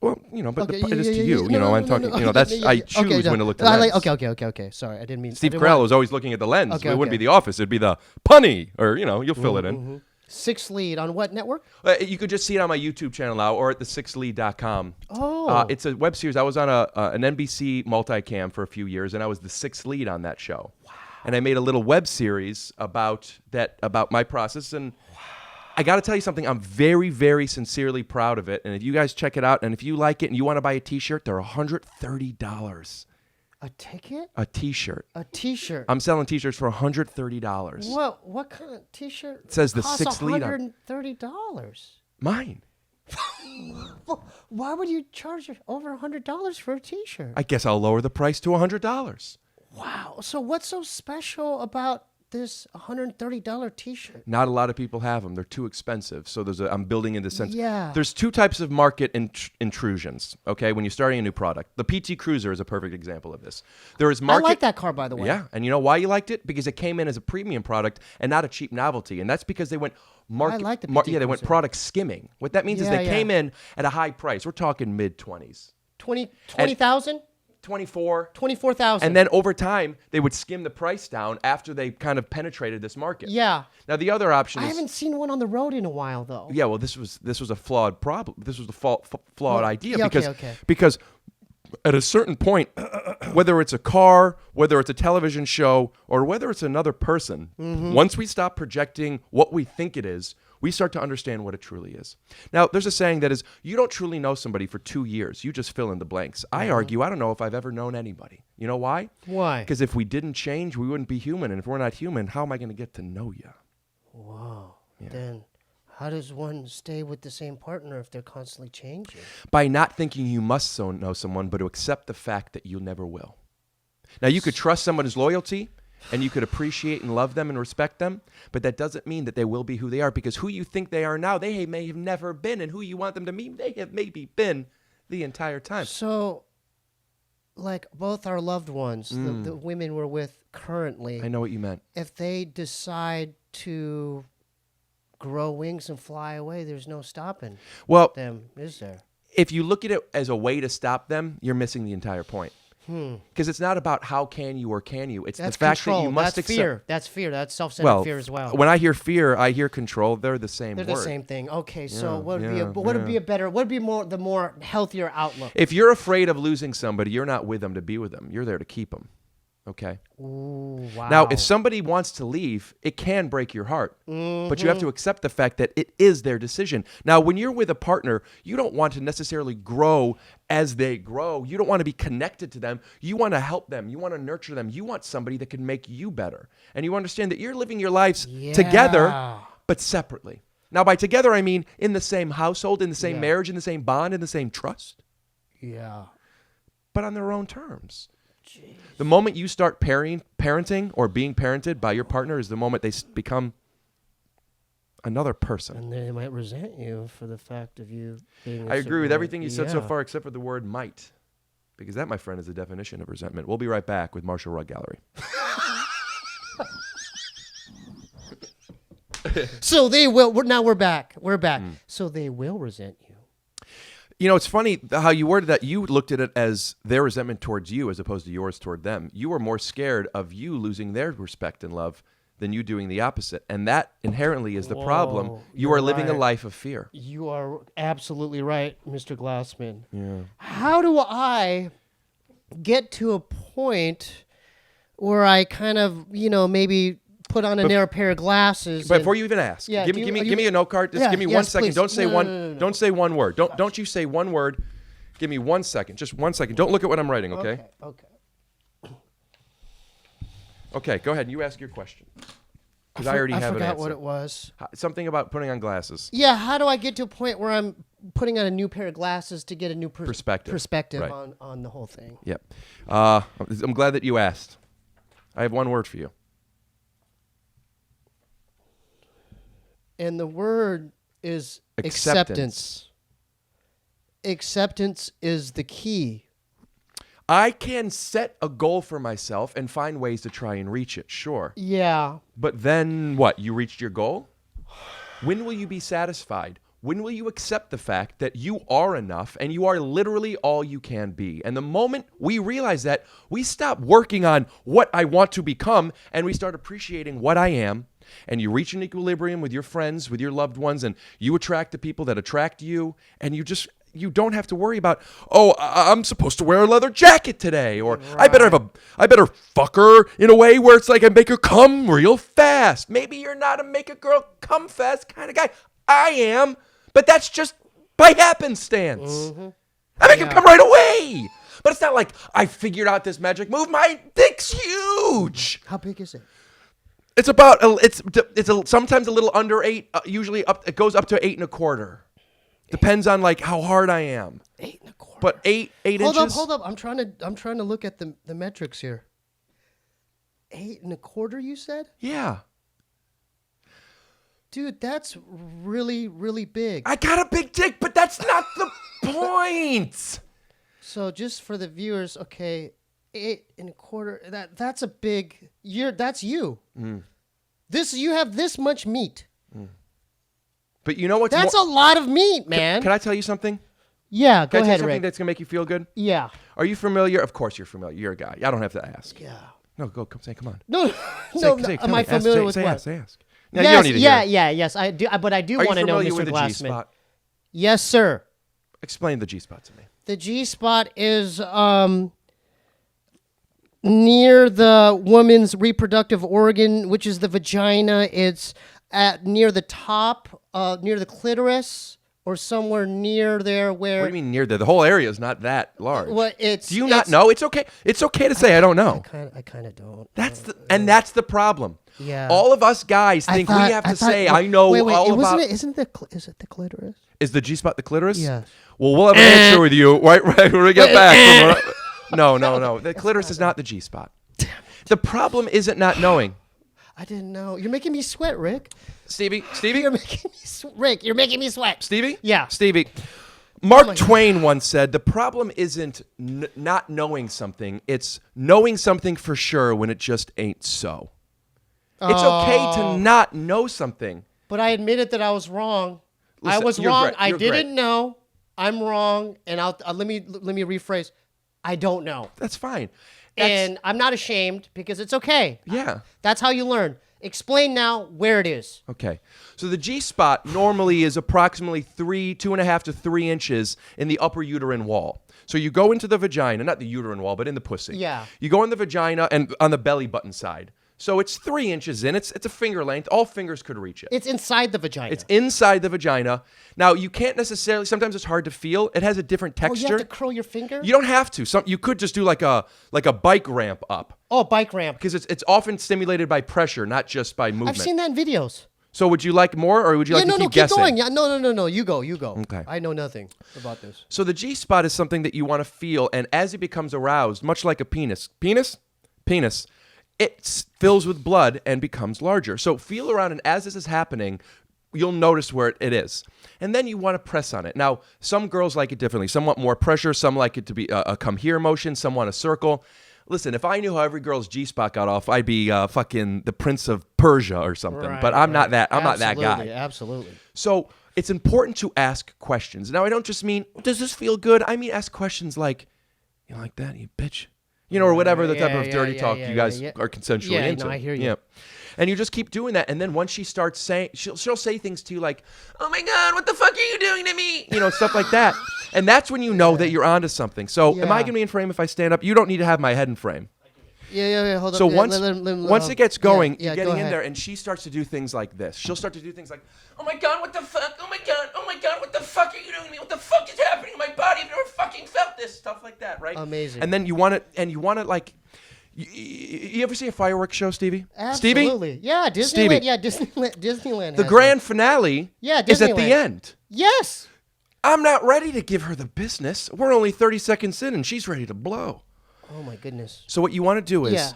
Well, you know, but
Okay,
it is to
yeah,
you.
yeah,
You know,
no,
I'm
no,
talking.
no,
You know,
okay,
that's I choose when to look. The lens.
Okay. Sorry, I didn't mean.
Steve
I didn't
Carell
want-
was always looking at the lens.
Okay,
It wouldn't
okay.
be The Office. It'd be the punny, or you know, you'll fill it in.
Sixth Lead on what network?
You could just see it on my YouTube channel now, or at the6thlead.com.
Oh.
It's a web series. I was on an NBC multicam for a few years, and I was the sixth lead on that show. Wow. And I made a little web series about my process. And I got to tell you something. I'm very, very sincerely proud of it. And if you guys check it out, and if you like it and you want to buy a T-shirt, they're $130.
A ticket?
A T-shirt.
A T-shirt.
I'm selling T-shirts for $130.
What kind of T-shirt?
It says the
costs
sixth lead on
$130.
mine.
Why would you charge over $100 for a T-shirt?
I guess I'll lower the price to $100.
Wow. So what's so special about this $130 T-shirt?
Not a lot of people have them. They're too expensive. So I'm building in the sense.
Yeah.
There's two types of market intrusions. Okay, when you're starting a new product, the PT Cruiser is a perfect example of this. There is market.
I like that car, by the way.
Yeah, and you know why you liked it? Because it came in as a premium product and not a cheap novelty, and that's because they went market.
like the PT
they went
Cruiser.
product skimming. What that means is they
Yeah.
came in at a high price. We're talking mid-20s,
20,000?
24.
24,000.
And then over time, they would skim the price down after they kind of penetrated this market.
Yeah.
Now the other option
I
is.
haven't seen one on the road in a while, though.
Yeah, well, this was a flawed problem. This was a flawed idea
yeah,
because at a certain point, whether it's a car, whether it's a television show, or whether it's another person, once we stop projecting what we think it is, we start to understand what it truly is. Now, there's a saying that is, you don't truly know somebody for 2 years. You just fill in the blanks. I argue, I don't know if I've ever known anybody. You know why?
Why?
Because if we didn't change, we wouldn't be human. And if we're not human, how am I going to get to know you?
Whoa. Then how does one stay with the same partner if they're constantly changing?
By not thinking you must know someone, but to accept the fact that you never will. Now, you could trust someone's loyalty, and you could appreciate and love them and respect them, but that doesn't mean that they will be who they are, because who you think they are now, they may have never been, and who you want them to be, they have maybe been the entire time.
So, like both our loved ones, the women we're with currently,
I know what you meant.
if they decide to grow wings and fly away, there's no stopping
Well,
them, is there?
if you look at it as a way to stop them, you're missing the entire point. Because it's not about how can you or can you. It's
That's
the fact
control.
that you must
That's
accept.
fear. That's fear. That's self-centered fear as well.
When I hear fear, I hear control. They're the same
They're
word.
the same thing. Okay, so
Yeah,
what would
yeah,
be the more healthier outlook?
If you're afraid of losing somebody, you're not with them to be with them. You're there to keep them. Okay?
Ooh, wow.
Now, if somebody wants to leave, it can break your heart. But you have to accept the fact that it is their decision. Now, when you're with a partner, you don't want to necessarily grow as they grow. You don't want to be connected to them. You want to help them. You want to nurture them. You want somebody that can make you better. And you understand that you're living your lives together, but separately. Now, by together, I mean in the same household, in the same marriage, in the same bond, in the same trust.
Yeah.
But on their own terms. Jeez. The moment you start parenting or being parented by your partner is the moment they become another person.
And they might resent you for the fact of you being
I agree with everything you said so
Yeah.
far except for the word might. Because that, my friend, is the definition of resentment. We'll be right back with Marshall Rug Gallery.
So they will. Now we're back. We're back. So they will resent you.
You know, it's funny how you worded that. You looked at it as their resentment towards you as opposed to yours toward them. You were more scared of you losing their respect and love than you doing the opposite. And that inherently is the problem. You
you're
are living a
right.
life of fear.
You are absolutely right, Mr. Glassman.
Yeah.
How do I get to a point where I kind of, maybe put on a narrow pair of glasses?
But before you even ask,
Yeah,
give me a note card. Just give me 1 second.
please.
Don't say
No.
Don't say one word. Don't you say one word. Give me 1 second. Just 1 second. Don't look at what I'm writing. Okay. Okay. Go ahead. You ask your question. Because I already have an
forgot
answer.
what it was.
Something about putting on glasses.
Yeah, how do I get to a point where I'm putting on a new pair of glasses to get a new perspective
Right.
on the whole thing?
Yep. I'm glad that you asked. I have one word for you.
And the word is
Acceptance.
acceptance. Acceptance is the key.
I can set a goal for myself and find ways to try and reach it, sure.
Yeah.
But then what? You reached your goal? When will you be satisfied? When will you accept the fact that you are enough and you are literally all you can be? And the moment we realize that, we stop working on what I want to become and we start appreciating what I am. And you reach an equilibrium with your friends, with your loved ones, and you attract the people that attract you. And you don't have to worry about, oh, I'm supposed to wear a leather jacket today, or
right.
I better fuck her in a way where it's like I make her come real fast. Maybe you're not a make a girl come fast kind of guy. I am, but that's just by happenstance. Mm-hmm. I make him come right away. But it's not like I figured out this magic move. My dick's huge.
How big is it?
It's about sometimes a little under 8. Usually it goes up to 8 1/4. Depends on like how hard I am.
8 1/4.
But 8 inches.
Hold up. I'm trying to look at the metrics here. 8 1/4, you said?
Yeah.
Dude, that's really, really big.
I got a big dick, but that's not the point.
So just for the viewers, okay, 8 1/4. That's a big. That's you. Mm. You have this much meat. Mm.
But you know what's
That's a lot of meat, man.
Can I tell you something?
Yeah, go
Can I tell
ahead,
you something
Rick.
that's gonna make you feel good?
Yeah.
Are you familiar? Of course you're familiar. You're a guy. I don't have to ask.
Yeah.
No, go. Come on.
No, am I familiar with what?
Say ask. No,
yes,
you don't need to hear it.
yes, I do. But I do want to know,
Are you
Mr.
familiar with the
Glassman.
G-spot?
Yes, sir.
Explain the G-spot to me.
The G-spot is near the woman's reproductive organ, which is the vagina. It's near the top, near the clitoris, or somewhere near there where...
What do you mean near there? The whole area is not that large.
Well,
do you not know? It's okay. It's okay to say I don't know.
I kind of don't.
That's the problem.
Yeah.
All of us guys think we have to say, I know all about...
Is it the clitoris?
Is the G-spot the clitoris?
Yeah.
Well, we'll have an answer with you right when we get back. No. The clitoris is not the G-spot. The problem isn't not knowing.
I didn't know. You're making me sweat, Rick.
Stevie?
You're making me Rick, you're making me sweat.
Stevie?
Yeah.
Stevie. Mark Twain once said, the problem isn't not knowing something. It's knowing something for sure when it just ain't so. It's okay to not know something.
But I admitted that I was wrong.
Listen,
I was wrong. I
You're
didn't
great.
know. I'm wrong. And let me rephrase. I don't know.
That's fine.
And I'm not ashamed because it's okay.
Yeah.
That's how you learn. Explain now where it is.
Okay. So the G-spot normally is approximately 2.5 to 3 inches in the upper uterine wall. So you go into the vagina, not the uterine wall, but in the pussy.
Yeah.
You go in the vagina and on the belly button side. So it's 3 inches in. It's a finger length. All fingers could reach it.
It's inside the vagina.
It's inside the vagina. Now, you can't necessarily, sometimes it's hard to feel. It has a different texture.
Oh, you have to curl your finger?
You don't have to. You could just do like a bike ramp up.
Oh, bike ramp.
Because it's often stimulated by pressure, not just by movement.
I've seen that in videos.
So would you like more, or would you like to keep guessing?
Keep going. Yeah, no. You go.
Okay.
I know nothing about this.
So the G-spot is something that you want to feel, and as it becomes aroused, much like a penis, it fills with blood and becomes larger. So feel around, and as this is happening, you'll notice where it is. And then you want to press on it. Now, some girls like it differently. Some want more pressure. Some like it to be a come here motion. Some want a circle. Listen, if I knew how every girl's G-spot got off, I'd be fucking the Prince of Persia or something.
Right,
but I'm not that. I'm not that guy.
Absolutely.
So it's important to ask questions. Now, I don't just mean, does this feel good? I mean, ask questions like, you like that, you bitch? You know, or whatever the type of dirty talk you guys are consensually into.
No, I hear you.
Yeah. And you just keep doing that. And then once she starts saying, she'll say things to you like, oh my God, what the fuck are you doing to me? You know, stuff like that. And that's when you know that you're onto something. So am I going to be in frame if I stand up? You don't need to have my head in frame.
Yeah, hold on.
So once it gets going, you're getting in
ahead.
there, and she starts to do things like this. She'll start to do things like, oh my God, what the fuck? Oh my God, what the fuck are you doing to me? What the fuck is happening in my body? I've never fucking felt this. Stuff like that, right?
Amazing.
And then you want to like, you ever see a fireworks show, Stevie?
Absolutely.
Stevie?
Yeah, Disneyland.
Stevie.
Yeah, Disneyland.
The grand finale is at the
Disneyland.
end.
Yes.
I'm not ready to give her the business. We're only 30 seconds in, and she's ready to blow.
Oh, my goodness.
So what you want to do is...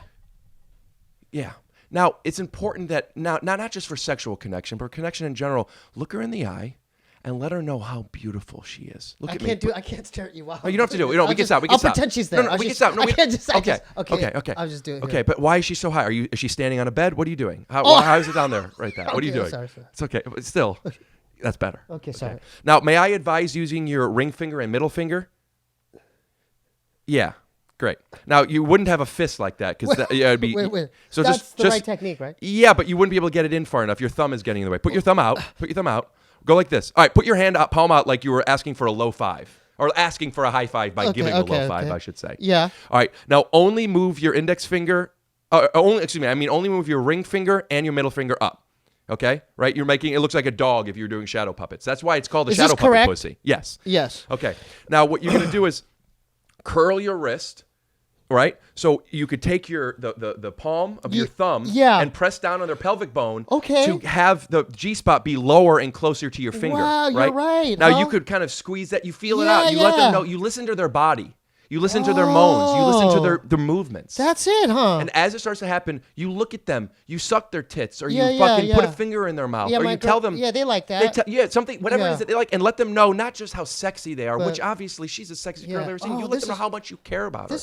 Yeah. Now, it's important that, not just for sexual connection, but connection in general, look her in the eye, and let her know how beautiful she is. Look
I
at
can't
me.
I can't stare at you. Wow.
No, you don't have to do it. No, we can stop. We can
I'll
stop.
pretend she's there.
No, we can stop. No,
I can't just.
Okay.
Okay. I'll just do it.
Okay,
Here.
but why is she so high? Is she standing on a bed? What are you doing? How is it down there right there? What are you doing?
Sorry.
It's okay. But still, that's better.
Okay, sorry.
Now, may I advise using your ring finger and middle finger? Yeah. Great. Now, you wouldn't have a fist like that because it'd be.
Wait.
So
that's the
just
right technique, right?
Yeah, but you wouldn't be able to get it in far enough. Your thumb is getting in the way. Put your thumb out. Put your thumb out. Go like this. All right. Put your hand up, palm out, like you were asking for a low five or asking for a high five by giving a low five, I should say.
Yeah.
All right. Now, only move your index finger. Only move your ring finger and your middle finger up. Okay. Right. You're making it looks like a dog if you're doing shadow puppets. That's why it's called a shadow puppet pussy. Yes.
Yes.
Okay. Now, what you're gonna do is curl your wrist. Right, so you could take the palm of your thumb and press down on their pelvic bone to have the G-spot be lower and closer to your finger.
Wow, you're right.
Now you could kind of squeeze that. You feel it out. You let them know. You listen to their body. You listen to their moans. You listen to their movements.
That's it, huh?
And as it starts to happen, you look at them. You suck their tits, or you fucking put a finger in their mouth, or you tell them.
Yeah, they like that.
Whatever it is that they like, and let them know not just how sexy they are, which obviously she's a sexy girl. You let them know how much you care about her.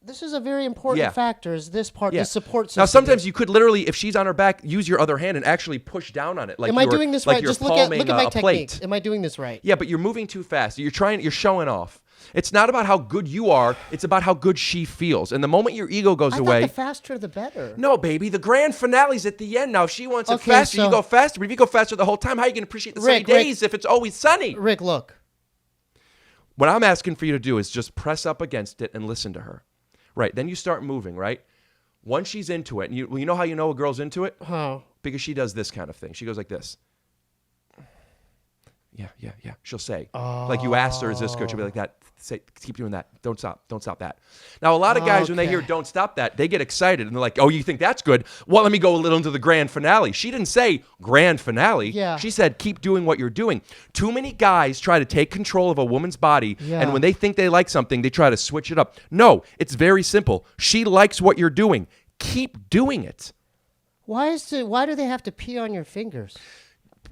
This is a very important factor. Is this part the support system?
Now, sometimes you could literally, if she's on her back, use your other hand and actually push down on it. Like
am I doing this right?
Just
look at my technique. Am I doing this right?
Yeah, but you're moving too fast. You're showing off. It's not about how good you are. It's about how good she feels. And the moment your ego goes away,
the faster the better.
No, baby, the grand finale's at the end. Now, if she wants it faster, you go faster. But if you go faster the whole time, how are you going to appreciate the sunny days if it's always sunny?
Rick, look.
What I'm asking for you to do is just press up against it and listen to her. Right. Then you start moving, right? Once she's into it, and you know how you know a girl's into it?
How?
Because she does this kind of thing. She goes like this. Yeah. She'll say. Like you asked her, is this good? She'll be like that. Say, keep doing that. Don't stop that. Now, a lot of guys, when they hear don't stop that, they get excited. And they're like, oh, you think that's good? Well, let me go a little into the grand finale. She didn't say grand finale.
Yeah.
She said, keep doing what you're doing. Too many guys try to take control of a woman's body.
Yeah.
And when they think they like something, they try to switch it up. No, it's very simple. She likes what you're doing. Keep doing it.
Why do they have to pee on your fingers?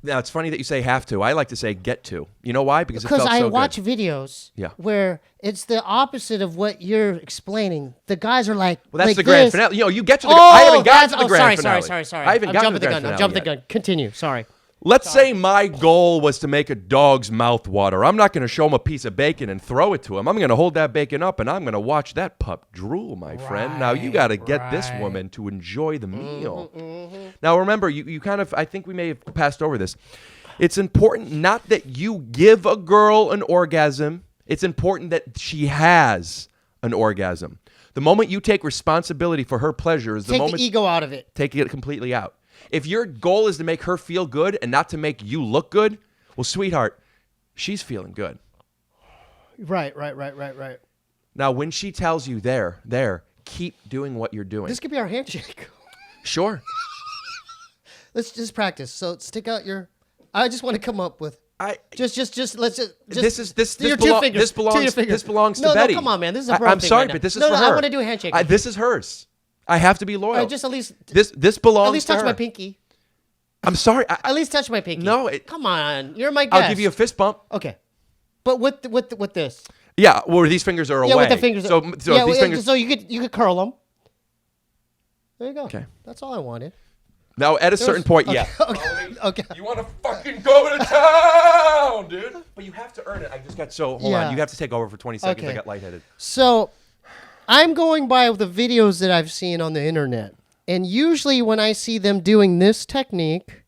Now, it's funny that you say have to. I like to say get to. You know why? Because
I watch videos
Yeah.
where it's the opposite of what you're explaining. The guys are like,
well, that's
like
the grand
this.
finale. You get to the. I haven't gotten to the grand finale.
Sorry.
I haven't gotten to the grand
I'm
finale.
jumping the gun. Continue. Sorry.
Let's say my goal was to make a dog's mouth water. I'm not going to show him a piece of bacon and throw it to him. I'm going to hold that bacon up and I'm going to watch that pup drool, my friend. Now, you got to get this woman to enjoy the meal. Now, remember, you kind of, I think we may have passed over this. It's important not that you give a girl an orgasm. It's important that she has an orgasm. The moment you take responsibility for her pleasure is the moment.
Take the ego out of it.
Take it completely out. If your goal is to make her feel good and not to make you look good, well, sweetheart, she's feeling good.
Right.
Now, when she tells you there, keep doing what you're doing.
This could be our handshake.
Sure.
Let's just practice. So stick out your. I just want to come up with. This belongs
to Betty.
No, come on, man. This is a bro
I'm
thing
sorry,
right now.
but this is for her.
I want to do a handshake.
This is hers. I have to be loyal.
Just at least.
This belongs.
At least
to
touch
her.
my pinky.
I'm sorry.
At least touch my pinky.
No,
come on. You're my guest.
I'll give you a fist bump.
Okay, but with this.
Yeah, well, these fingers are away.
Yeah, with the fingers.
So these fingers.
So you could curl them. There you go.
Okay.
That's all I wanted.
Now, at a certain point,
okay.
yeah.
Okay.
You want to fucking go to town, dude. But you have to earn it. I just got hold on. You have to take over for 20 seconds.
Okay.
I got lightheaded.
So, I'm going by the videos that I've seen on the internet. And usually when I see them doing this technique,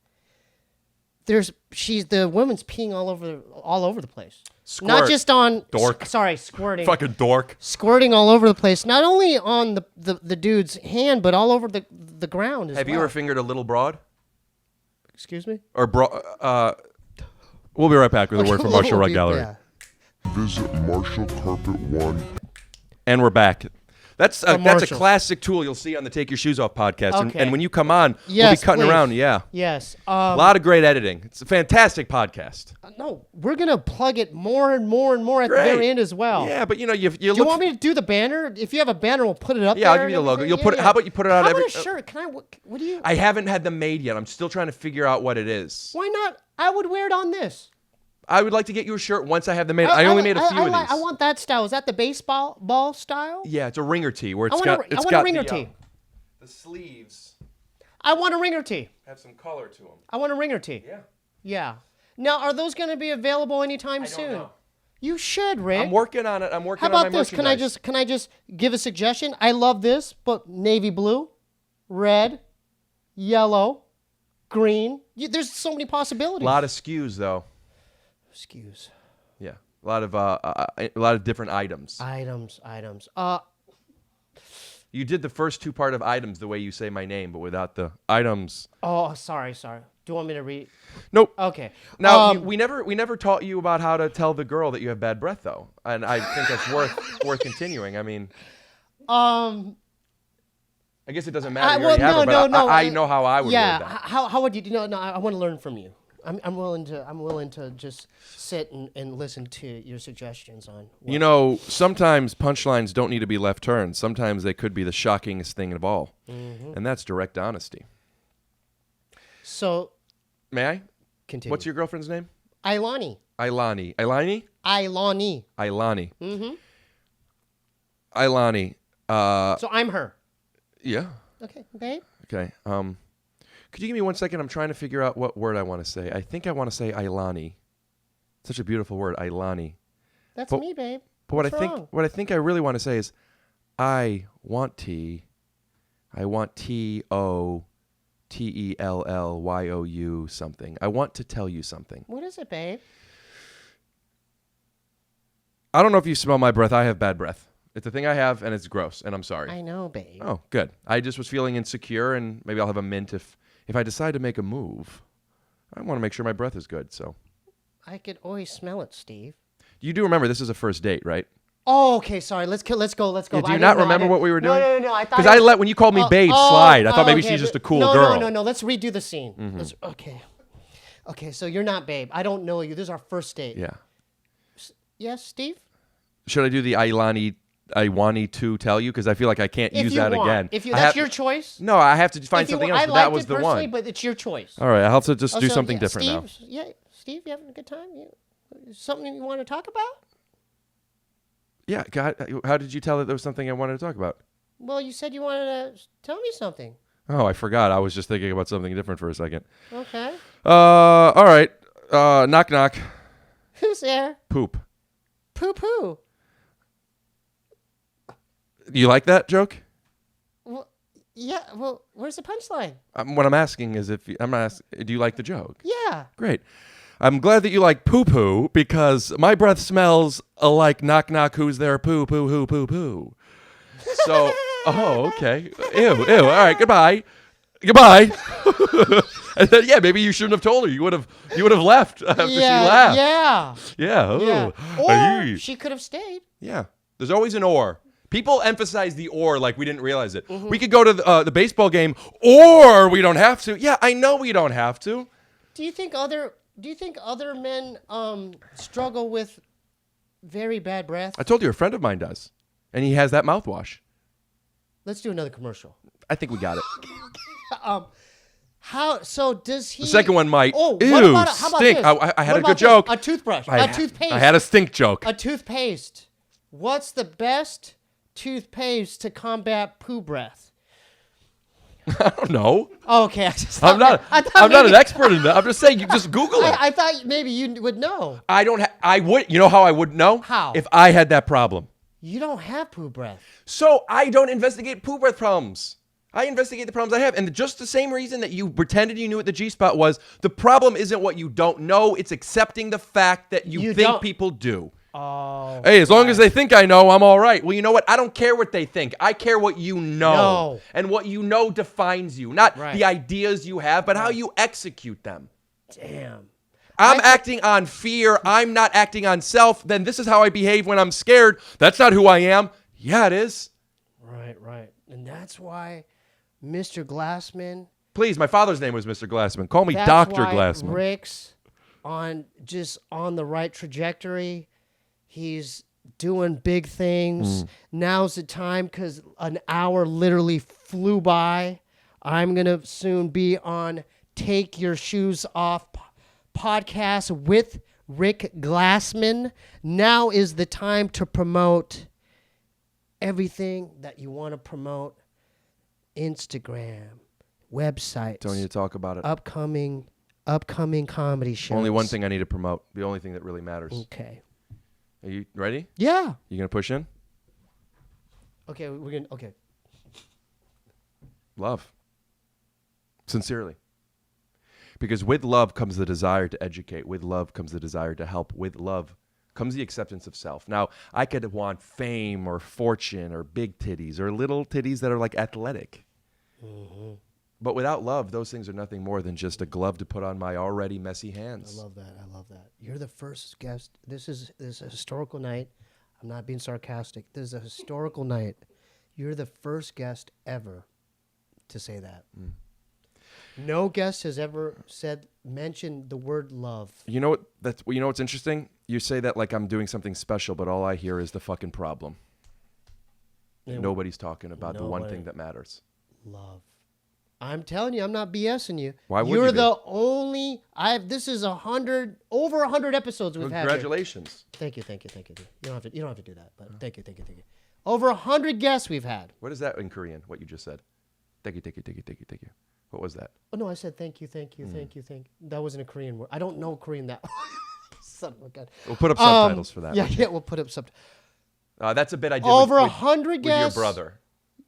the woman's peeing all over the place.
Squirt.
Not just on
dork.
Squirting.
Fucking dork.
Squirting all over the place. Not only on the dude's hand, but all over the ground as well.
Have you ever fingered a little broad?
Excuse me?
Or we'll be right back with a word from Marshall Rug Gallery.
Yeah. Visit Marshall Carpet One.
And we're back. That's a
Marshall.
classic tool you'll see on the Take Your Shoes Off podcast.
Okay.
And when you come on, we'll
Yes,
be cutting
please.
around. Yeah.
Yes.
A lot of great editing. It's a fantastic podcast.
No, we're going to plug it more and more and more at
Great.
the very end as well.
Yeah, but you
Do you want me to do the banner? If you have a banner, we'll put it up there.
Yeah, I'll give you the logo. You'll put it. How about you put it out
How
every?
about a shirt? Can I? What do you?
I haven't had them made yet. I'm still trying to figure out what it is.
Why not? I would wear it on this.
I would like to get you a shirt once I have them made. I only made a few of these.
I want that style. Is that the baseball ball style?
Yeah, it's a ringer tee where
I want a ringer tee.
The sleeves
I want a ringer tee.
have some color to them.
I want a ringer tee.
Yeah.
Yeah. Now, are those going to be available anytime soon?
know.
You should, Rick.
I'm working on it. I'm working
How
on my
about this?
merchandise.
Can I just give a suggestion? I love this, but navy blue, red, yellow, green. There's so many possibilities.
A lot of SKUs though.
Excuse.
Yeah. A lot of different items.
Items.
You did the first two part of items the way you say my name, but without the items.
Oh, sorry. Do you want me to read?
Nope.
Okay.
Now we never taught you about how to tell the girl that you have bad breath though, and I think that's worth continuing. I mean,
I
guess it doesn't matter. You already have it, but I know how I would word that.
How would you? No. I want to learn from you. I'm willing to just sit and listen to your suggestions on.
You know, sometimes punchlines don't need to be left turns. Sometimes they could be the shockingest thing of all, and that's direct honesty.
So,
may I
continue?
What's your girlfriend's name?
Ilani.
Ilani.
Mm-hmm.
Ilani.
So I'm her.
Yeah.
Okay, babe.
Okay. Could you give me 1 second? I'm trying to figure out what word I want to say. I think I want to say Ilani. Such a beautiful word, Ilani.
That's me, babe.
But what I think I really want to say is, I want TOTELLYOU something. I want to tell you something.
What is it, babe?
I don't know if you smell my breath. I have bad breath. It's a thing I have, and it's gross, and I'm sorry.
I know, babe.
Oh, good. I just was feeling insecure, and maybe I'll have a mint if I decide to make a move. I want to make sure my breath is good, so.
I could always smell it, Steve.
You do remember this is a first date, right?
Oh, okay. Sorry. Let's go.
Yeah, do you not remember what we were doing?
No. I thought
because I let when you called me babe slide. I thought maybe she's just a cool girl.
No. Let's redo the scene.
Mm-hmm.
Okay. So you're not babe. I don't know you. This is our first date.
Yeah.
Yes, Steve.
Should I do the I want to tell you? Because I feel like I can't use that again.
If that's your choice.
No, I have to find something else. But that was the one.
But it's your choice.
All right, I'll have to just do something different now.
Yeah, Steve, you having a good time? Something you want to talk about?
Yeah, God, how did you tell that there was something I wanted to talk about?
Well, you said you wanted to tell me something.
Oh, I forgot. I was just thinking about something different for a second.
Okay.
All right. Knock, knock.
Who's there?
Poop.
Poo-poo.
You like that joke?
Well, yeah. Well, where's the punchline?
What I'm asking is do you like the joke?
Yeah.
Great. I'm glad that you like poo-poo because my breath smells like knock, knock, who's there? Poo, poo, who, poo, poo. So, okay. Ew. All right, goodbye. And then, yeah, maybe you shouldn't have told her. You would have left after she laughed.
Yeah.
Yeah.
Or she could have stayed.
Yeah. There's always an or. People emphasize the or like we didn't realize it. Mm-hmm. We could go to the baseball game, or we don't have to. Yeah, I know we don't have to.
Do you think other men struggle with very bad breath?
I told you a friend of mine does, and he has that mouthwash.
Let's do another commercial.
I think we got it.
So does he?
The second one might.
Oh,
ew,
how about
stink.
This?
I had a good joke.
A toothbrush. A toothpaste.
I had a stink joke.
A toothpaste. What's the best toothpaste to combat poo breath?
I don't know.
Oh, okay.
I'm not an expert in that. I'm just saying, you just Google it.
I thought maybe you would know.
I would. You know how I would know?
How?
If I had that problem.
You don't have poo breath.
So I don't investigate poo breath problems. I investigate the problems I have. And just the same reason that you pretended you knew what the G-spot was, the problem isn't what you don't know. It's accepting the fact that you think people do.
Oh.
Hey, as long as they think I know, I'm all right. Well, you know what? I don't care what they think. I care what you know.
No.
And what you know defines you. Not the ideas you have, but how you execute them.
Damn.
I'm acting on fear. I'm not acting on self. Then this is how I behave when I'm scared. That's not who I am. Yeah, it is.
Right. And that's why Mr. Glassman.
Please, my father's name was Mr. Glassman. Call me Dr. Glassman.
Rick's on the right trajectory. He's doing big things. Now's the time because an hour literally flew by. I'm going to soon be on Take Your Shoes Off podcast with Rick Glassman. Now is the time to promote everything that you want to promote. Instagram, websites.
Don't need to talk about it.
Upcoming comedy shows.
Only one thing I need to promote. The only thing that really matters.
Okay.
Are you ready?
Yeah.
You gonna push in?
Okay, we're gonna. Okay.
Love. Sincerely. Because with love comes the desire to educate. With love comes the desire to help. With love comes the acceptance of self. Now, I could want fame or fortune or big titties or little titties that are like athletic. Mm-hmm. But without love, those things are nothing more than just a glove to put on my already messy hands.
I love that. I love that. You're the first guest. This is a historical night. I'm not being sarcastic. This is a historical night. You're the first guest ever to say that. Mm. No guest has ever mentioned the word love.
You know what? You know what's interesting? You say that like I'm doing something special, but all I hear is the fucking problem. Nobody's talking about the one thing that matters.
Love. I'm telling you, I'm not BSing you.
Why would
You're
you
the only. This is over 100 episodes we've had.
Congratulations.
Thank you. You don't have to do that, but thank you. Over 100 guests we've had.
What is that in Korean? What you just said? Thank you. What was that?
Oh no, I said thank you. That wasn't a Korean word. I don't know Korean that. Son of a gun.
We'll put up subtitles for that.
Yeah, we'll put up subtitles.
That's a bit I did
over
with
100 guests.
With your brother.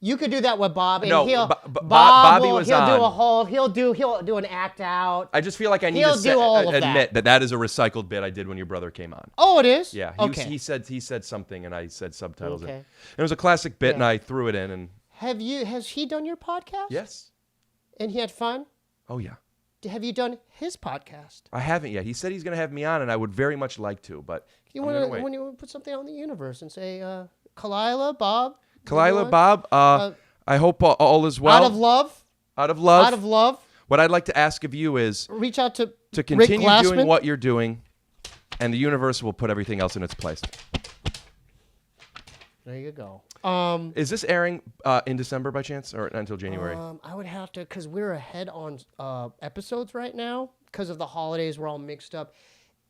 You could do that with Bob. And
No,
Bobby
was
he'll
on.
do a whole. He'll do an act out.
I just feel like I need
He'll
to
do all of
admit that is a recycled bit I did when your brother came on.
Oh, it is?
Yeah. He said something, and I said subtitles.
Okay.
And it was a classic bit, and I threw it in. And
has he done your podcast?
yes.
And he had fun?
Oh yeah.
Have you done his podcast?
I haven't yet. He said he's going to have me on, and I would very much like to, but
you want to put something out in the universe and say, Kalila, Bob.
I hope all is well.
Out of love.
Out of love.
Out of love.
What I'd like to ask of you is
reach out to
continue
Rick
doing
Glassman.
what you're doing, and the universe will put everything else in its place.
There you go.
Is this airing in December by chance, or until January?
I would have to, because we're ahead on episodes right now because of the holidays. We're all mixed up.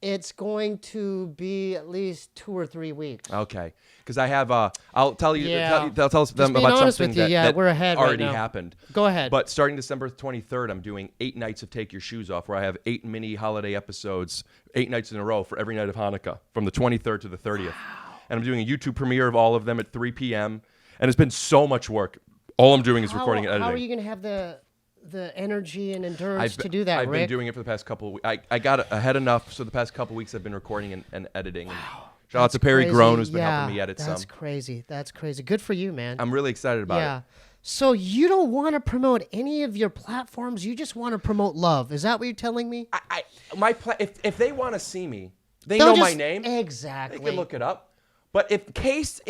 It's going to be at least 2 or 3 weeks.
Okay, because I have. I'll tell you.
Yeah.
Tell us them about something that
we're ahead
already
right now.
happened.
Go ahead.
But starting December 23rd, I'm doing 8 nights of Take Your Shoes Off, where I have 8 mini holiday episodes, 8 nights in a row for every night of Hanukkah, from the 23rd to the 30th. Wow. And I'm doing a YouTube premiere of all of them at 3 p.m. And it's been so much work. All I'm doing is recording and editing.
How are you going to have the energy and endurance to do that,
I've
Rick?
been doing it for the past couple of weeks. I got ahead enough, so the past couple of weeks I've been recording and editing. Wow. Shout out to Perry Groan, who's been helping me edit some.
That's crazy. That's crazy. Good for you, man.
I'm really excited about it.
Yeah. So you don't want to promote any of your platforms. You just want to promote love. Is that what you're telling me?
If they want to see me, they
They'll
know my name.
Exactly.
They can look it up. But in case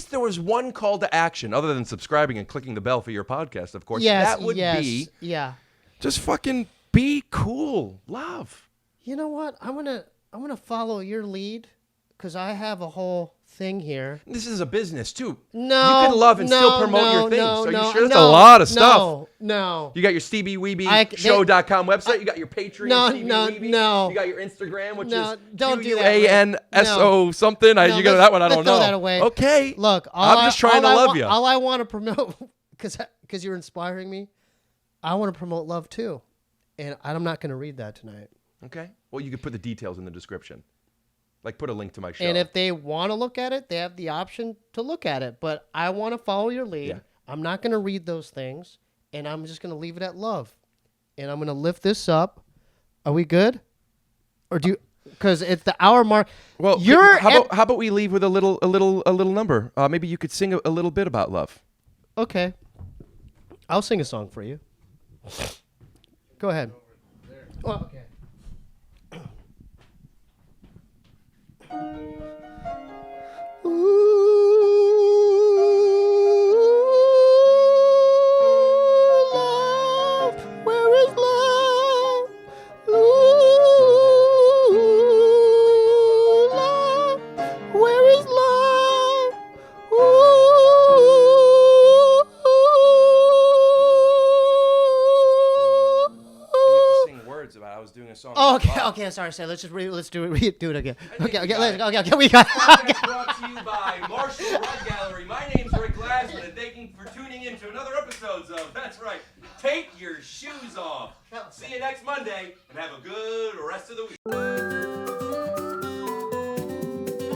there was one call to action, other than subscribing and clicking the bell for your podcast, of course, that would be just fucking be cool. Love.
You know what? I'm gonna follow your lead because I have a whole thing here.
This is a business too.
No,
you can love and still promote your things.
Are
you sure? That's a lot of stuff.
No.
You got your Steebee Weebee Show.com website. You got your Patreon.
No.
You got your Instagram, which is
don't do that.
QUANSO something. You got that one. I don't know.
Throw that away.
Okay.
Look,
I'm just trying to love you.
All I want to promote, because you're inspiring me, I want to promote love too, and I'm not going to read that tonight.
Okay. Well, you could put the details in the description. Like, put a link to my show.
And if they want to look at it, they have the option to look at it. But I want to follow your lead.
Yeah.
I'm not going to read those things. And I'm just going to leave it at love. And I'm going to lift this up. Are we good? Or do you... Because it's the hour mark.
Well, how about we leave with a little number? Maybe you could sing a little bit about love.
Okay. I'll sing a song for you. Go ahead. Oh, okay.
song.
Oh, okay,
Wow.
okay. Sorry. Let's just let's do it again.
think
Okay,
we got it.
okay. We got.
Podcast brought to you by Marshall Rug Gallery. My name's Rick Glassman, and thank you for tuning in to another episode of That's Right. Take your shoes off. See you next Monday, and have a good rest of the week.